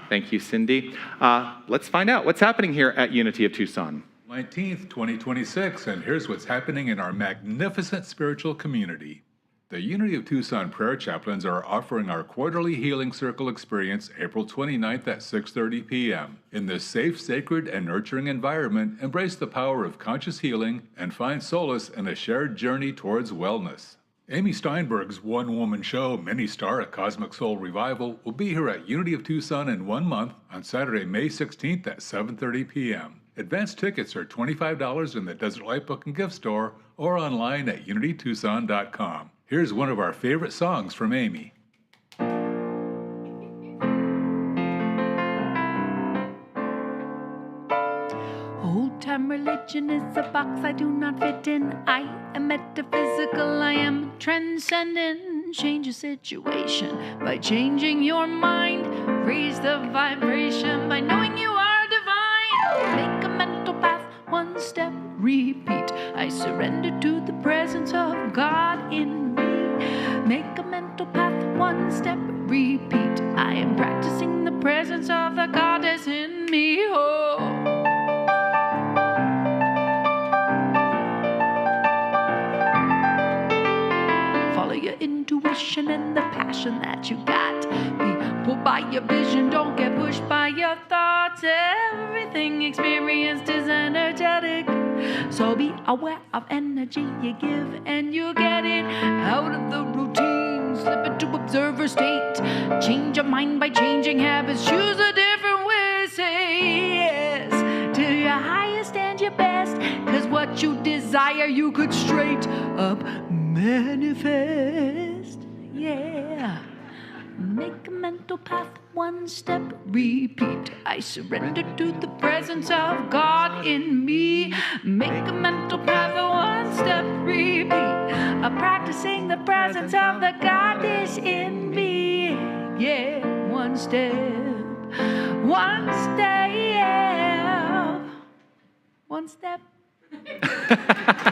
Thank you, Cindy. Let's find out what's happening here at Unity of Tucson. 19th, 2026, and here's what's happening in our magnificent spiritual community. The Unity of Tucson Prayer Chaplains are offering our quarterly Healing Circle experience April 29th at 6:30 p.m. In this safe, sacred, and nurturing environment, embrace the power of conscious healing and find solace in a shared journey towards wellness. Amy Steinberg's one-woman show, Mini-Star, A Cosmic Soul Revival, will be here at Unity of Tucson in 1 month on Saturday, May 16th at 7:30 p.m. Advance tickets are $25 in the Desert Light Book and Gift Store or online at unitytucson.com. Here's one of our favorite songs from Amy. Old-time religion is a box I do not fit in. I am metaphysical, I am transcendent. Change a situation by changing your mind. Raise the vibration by knowing you are divine. Make a mental path, one step, repeat. I surrender to the presence of God in me. Make a mental path, one step, repeat. I am practicing the presence of the goddess in me. Oh. Follow your intuition and the passion that you got. Be pulled by your vision, don't get pushed by your thoughts. Everything experienced is energetic. So be aware of energy you give and you get it out of the routine. Slip into observer state. Change your mind by changing habits. Choose a different way. Say yes to your highest and your best. Cause what you desire you could straight up manifest. Yeah. Make a mental path, one step, repeat. I surrender to the presence of God in me. Make a mental path, one step, repeat. Practicing the presence of the God is in me. Yeah, one step, one step, one step.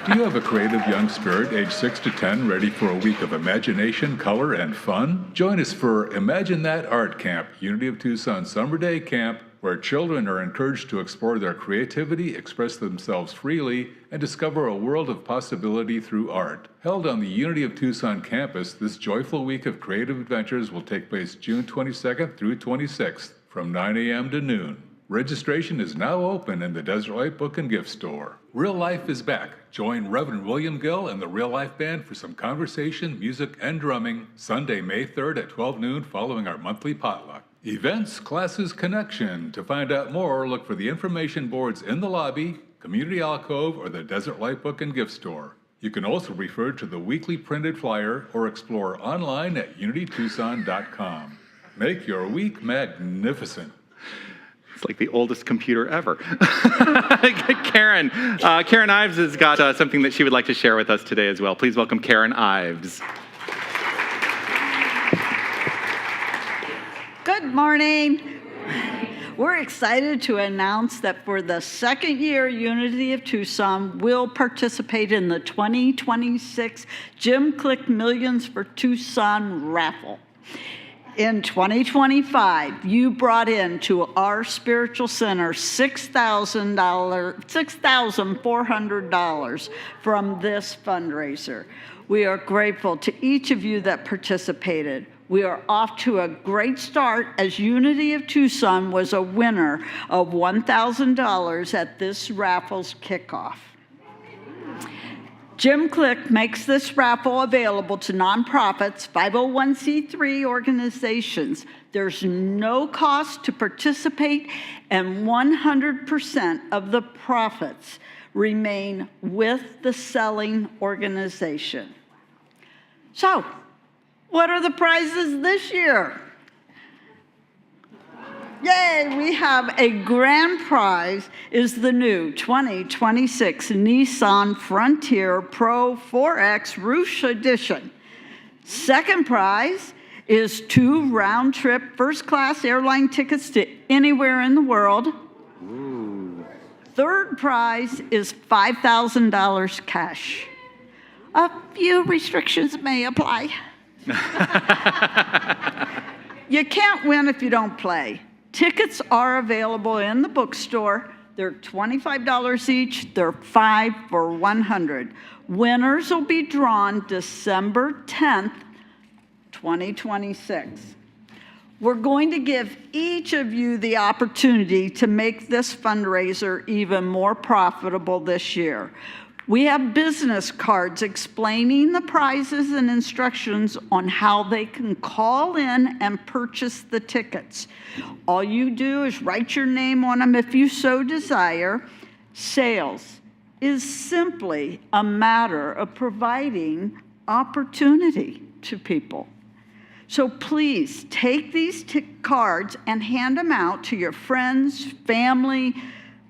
Do you have a creative young spirit aged 6 to 10 ready for a week of imagination, color, and fun? Join us for Imagine That Art Camp, Unity of Tucson Summer Day Camp, where children are encouraged to explore their creativity, express themselves freely, and discover a world of possibility through art. Held on the Unity of Tucson campus, this joyful week of creative adventures will take place June 22nd through 26th from 9 a.m. to noon. Registration is now open in the Desert Light Book and Gift Store. Real Life is back. Join Reverend William Gill and the Real Life Band for some conversation, music, and drumming Sunday, May 3rd at 12 noon following our monthly potluck. Events, classes, connection. To find out more, look for the information boards in the lobby, Community Alcove, or the Desert Light Book and Gift Store. You can also refer to the weekly printed flyer or explore online at unitytucson.com. Make your week magnificent. It's like the oldest computer ever. Karen Ives has got something that she would like to share with us today as well. Please welcome Karen Ives. Good morning. We're excited to announce that for the second year, Unity of Tucson will participate in the 2026 Jim Click Millions for Tucson raffle. In 2025, you brought in to our spiritual center $6,400 from this fundraiser. We are grateful to each of you that participated. We are off to a great start as Unity of Tucson was a winner of $1,000 at this raffle's kickoff. Jim Click makes this raffle available to nonprofits, 501c3 organizations. There's no cost to participate, and 100% of the profits remain with the selling organization. So, what are the prizes this year? Yay, we have a grand prize is the new 2026 Nissan Frontier Pro 4X Rouge Edition. Second prize is 2 round-trip first-class airline tickets to anywhere in the world. Ooh. Third prize is $5,000 cash. A few restrictions may apply. You can't win if you don't play. Tickets are available in the bookstore. They're $25 each. They're $5 for $100. Winners will be drawn December 10th, 2026. We're going to give each of you the opportunity to make this fundraiser even more profitable this year. We have business cards explaining the prizes and instructions on how they can call in and purchase the tickets. All you do is write your name on them if you so desire. Sales is simply a matter of providing opportunity to people. So please take these cards and hand them out to your friends, family,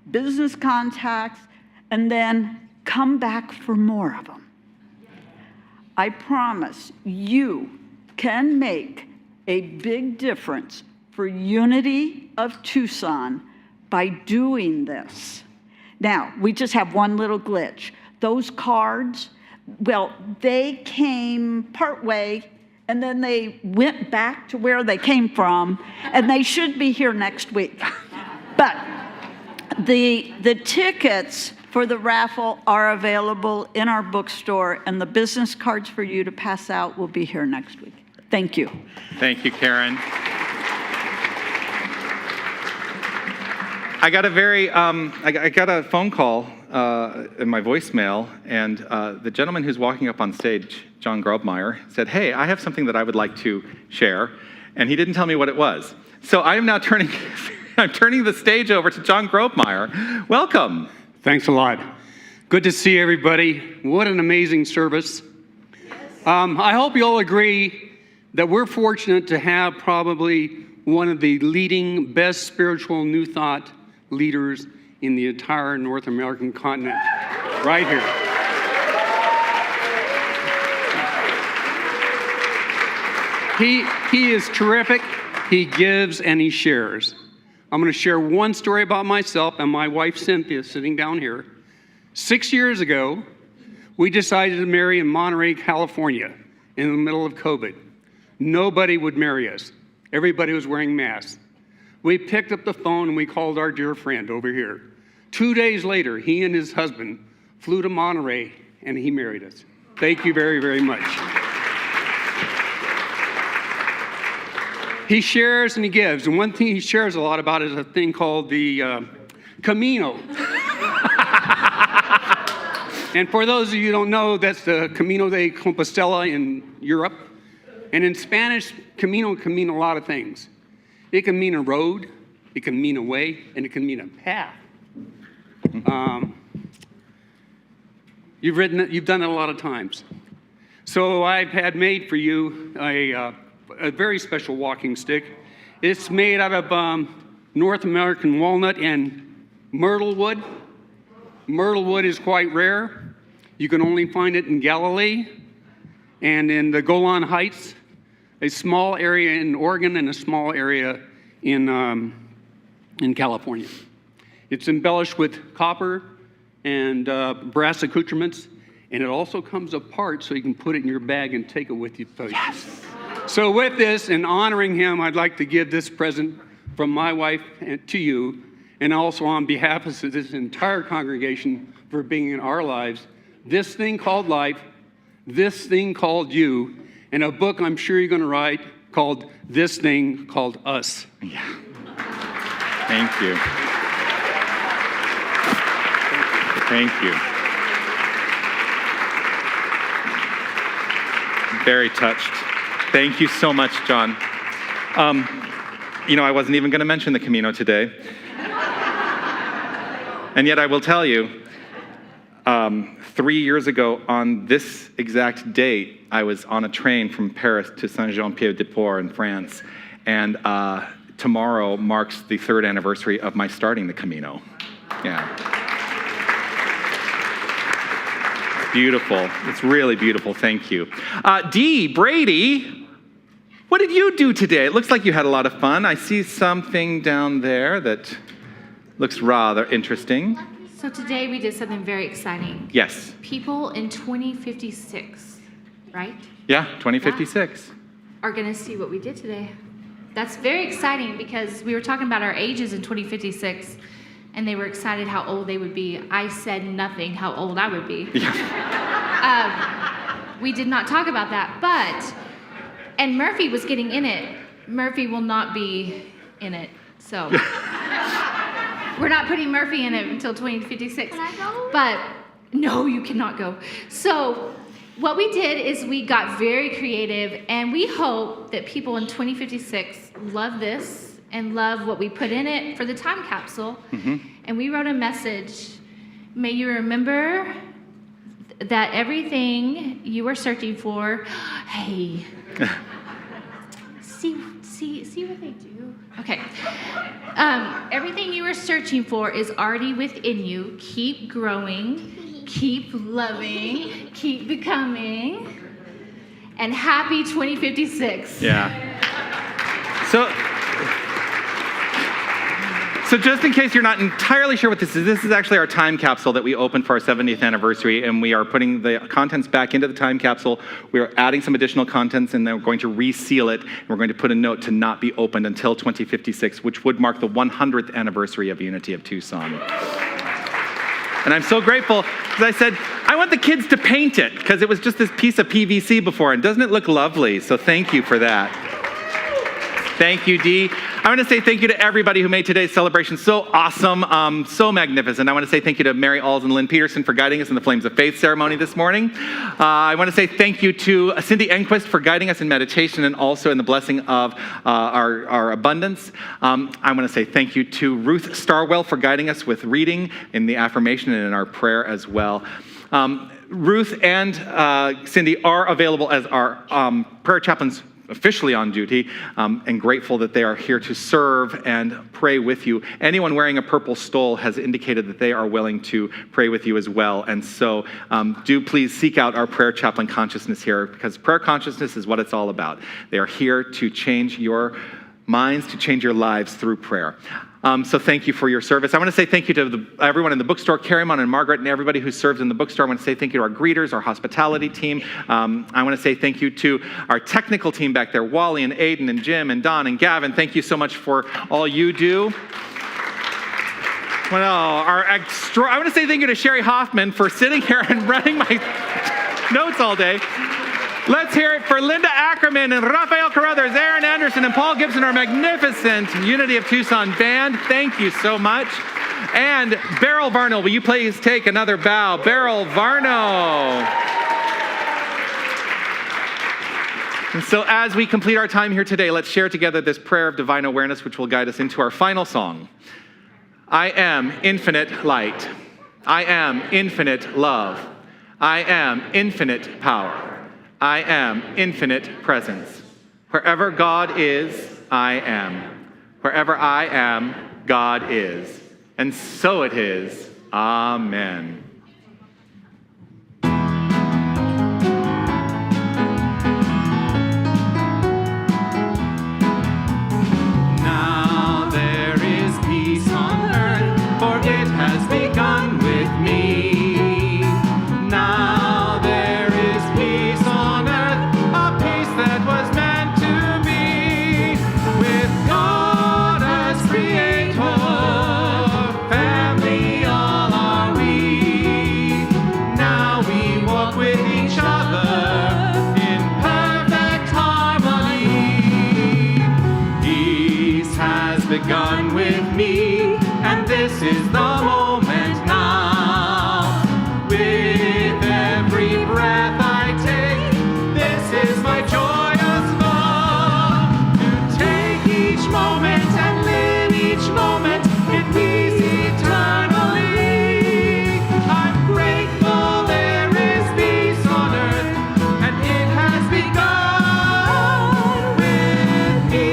business contacts, and then come back for more of them. I promise you can make a big difference for Unity of Tucson by doing this. Now, we just have one little glitch. Those cards, well, they came partway and then they went back to where they came from, and they should be here next week. But the tickets for the raffle are available in our bookstore, and the business cards for you to pass out will be here next week. Thank you. Thank you, Karen. I got a phone call in my voicemail, and the gentleman who's walking up on stage, John Grobmeyer, said, "Hey, I have something that I would like to share," and he didn't tell me what it was. So I am now turning the stage over to John Grobmeyer. Welcome. Thanks a lot. Good to see everybody. What an amazing service. I hope you all agree that we're fortunate to have probably one of the leading, best spiritual New Thought leaders in the entire North American continent, right here. He is terrific. He gives and he shares. I'm going to share one story about myself and my wife, Cynthia, sitting down here. 6 years ago, we decided to marry in Monterey, California, in the middle of COVID. Nobody would marry us. Everybody was wearing masks. We picked up the phone and we called our dear friend over here. 2 days later, he and his husband flew to Monterey and he married us. Thank you very, very much. He shares and he gives. And one thing he shares a lot about is a thing called the Camino. And for those of you who don't know, that's the Camino de Compostela in Europe. And in Spanish, Camino can mean a lot of things. It can mean a road, it can mean a way, and it can mean a path. You've done it a lot of times. So I've had made for you a very special walking stick. It's made out of North American walnut and myrtle wood. Myrtle wood is quite rare. You can only find it in Galilee and in the Golan Heights, a small area in Oregon and a small area in California. It's embellished with copper and brass accoutrements, and it also comes apart so you can put it in your bag and take it with you. Yes. So with this, and honoring him, I'd like to give this present from my wife to you, and also on behalf of this entire congregation for being in our lives, this thing called life, this thing called you, and a book I'm sure you're going to write called This Thing Called Us. Yeah. Thank you. Thank you. Very touched. Thank you so much, John. I wasn't even going to mention the Camino today. And yet I will tell you, 3 years ago on this exact date, I was on a train from Paris to Saint-Jean-Pied-de-Port in France. And tomorrow marks the 3rd anniversary of my starting the Camino. Yeah. Beautiful. It's really beautiful. Thank you. Dee, Brady, what did you do today? It looks like you had a lot of fun. I see something down there that looks rather interesting. So today we did something very exciting. Yes. People in 2056, right? Yeah, 2056. Are going to see what we did today. That's very exciting because we were talking about our ages in 2056, and they were excited how old they would be. I said nothing how old I would be. Yeah. We did not talk about that, and Murphy was getting in it. Murphy will not be in it, so we're not putting Murphy in it until 2056. Can I go? But no, you cannot go. So what we did is we got very creative, and we hope that people in 2056 love this and love what we put in it for the time capsule. Mm-hmm. And we wrote a message. May you remember that everything you were searching for, hey, see what they do? Okay. Everything you were searching for is already within you. Keep growing, keep loving, keep becoming, and happy 2056. Yeah. So just in case you're not entirely sure what this is actually our time capsule that we opened for our 70th anniversary, and we are putting the contents back into the time capsule. We are adding some additional contents, and then we're going to reseal it, and we're going to put a note to not be opened until 2056, which would mark the 100th anniversary of Unity of Tucson. And I'm so grateful, because I said, I want the kids to paint it, because it was just this piece of PVC before, and doesn't it look lovely? So thank you for that. Thank you, Dee. I want to say thank you to everybody who made today's celebration so awesome, so magnificent. I want to say thank you to Mary Alls and Lynn Peterson for guiding us in the Flames of Faith ceremony this morning. I want to say thank you to Cindy Enquist for guiding us in meditation and also in the blessing of our abundance. I want to say thank you to Ruth Starwell for guiding us with reading in the affirmation and in our prayer as well. Ruth and Cindy are available as our prayer chaplains officially on duty, and grateful that they are here to serve and pray with you. Anyone wearing a purple stole has indicated that they are willing to pray with you as well. And so do please seek out our prayer chaplain consciousness here, because prayer consciousness is what it's all about. They are here to change your minds, to change your lives through prayer. So thank you for your service. I want to say thank you to everyone in the bookstore, Carrymon and Margaret, and everybody who served in the bookstore. I want to say thank you to our greeters, our hospitality team. I want to say thank you to our technical team back there, Wally and Aiden and Jim and Don and Gavin. Thank you so much for all you do. Well, I want to say thank you to Sherry Hoffman for sitting here and running my notes all day. Let's hear it for Linda Ackerman and Rafael Carruthers, Aaron Anderson, and Paul Gibson, our magnificent Unity of Tucson band. Thank you so much. And Beryl Varno, will you please take another bow? Beryl Varno. And so as we complete our time here today, let's share together this prayer of divine awareness, which will guide us into our final song. I am infinite light. I am infinite love. I am infinite power. I am infinite presence. Wherever God is, I am. Wherever I am, God is. And so it is. Amen. Now there is peace on earth, for it has begun with me. Now there is peace on earth, a peace that was meant to be, with God as creator, family all are we. Now we walk with each other in perfect harmony. Peace has begun with me, and this is the moment now. With every breath I take, this is my joyous love. To take each moment and live each moment in peace eternally. I'm grateful there is peace on earth, and it has begun with me.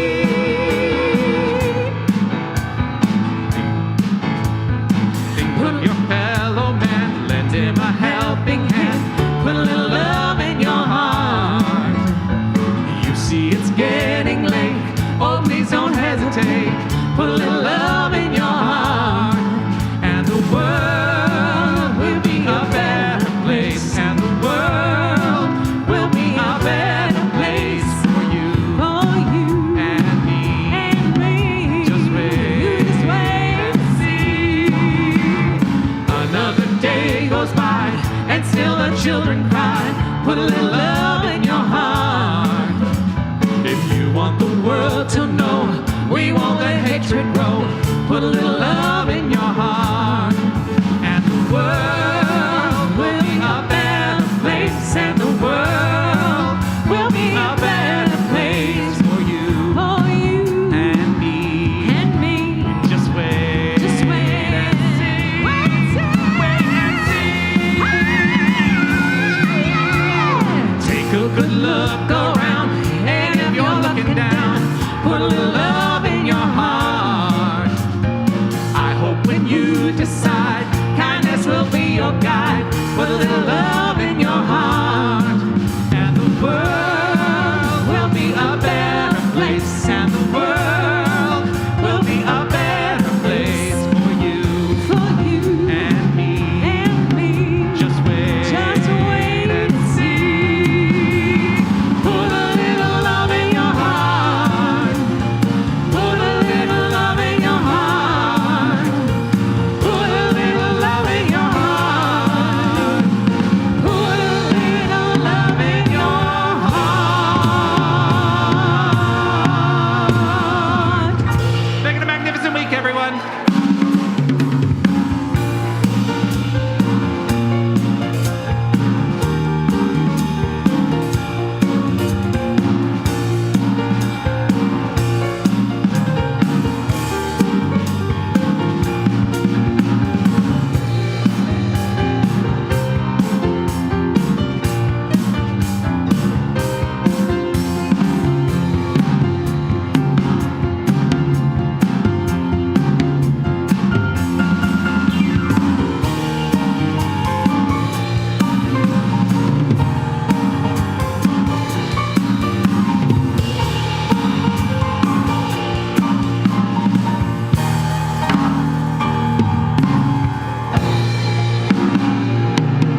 Think of your fellow man, lend him a helping hand, put a little love in your heart. You see it's getting late, oh please don't hesitate, put a little love in your heart, and the world will be a better place, and the world will be a better place for you and me. Just wait and see. Another day goes by, and still the children cry. Put a little love in your heart. If you want the world to know we won't let hatred grow, put a little love in your heart, and the world will be a better place, and the world will be a better place for you and me. Just wait and see. Wait and see. Take a good look around, and if you're looking down, put a little love in your heart. I hope when you decide, kindness will be your guide. Put a little love in your heart, and the world will be a better place, and the world will be a better place for you and me. Just wait and see. Put a little love in your heart. Put a little love in your heart. Put a little love in your heart. Put a little love in your heart. Make it a magnificent week, everyone.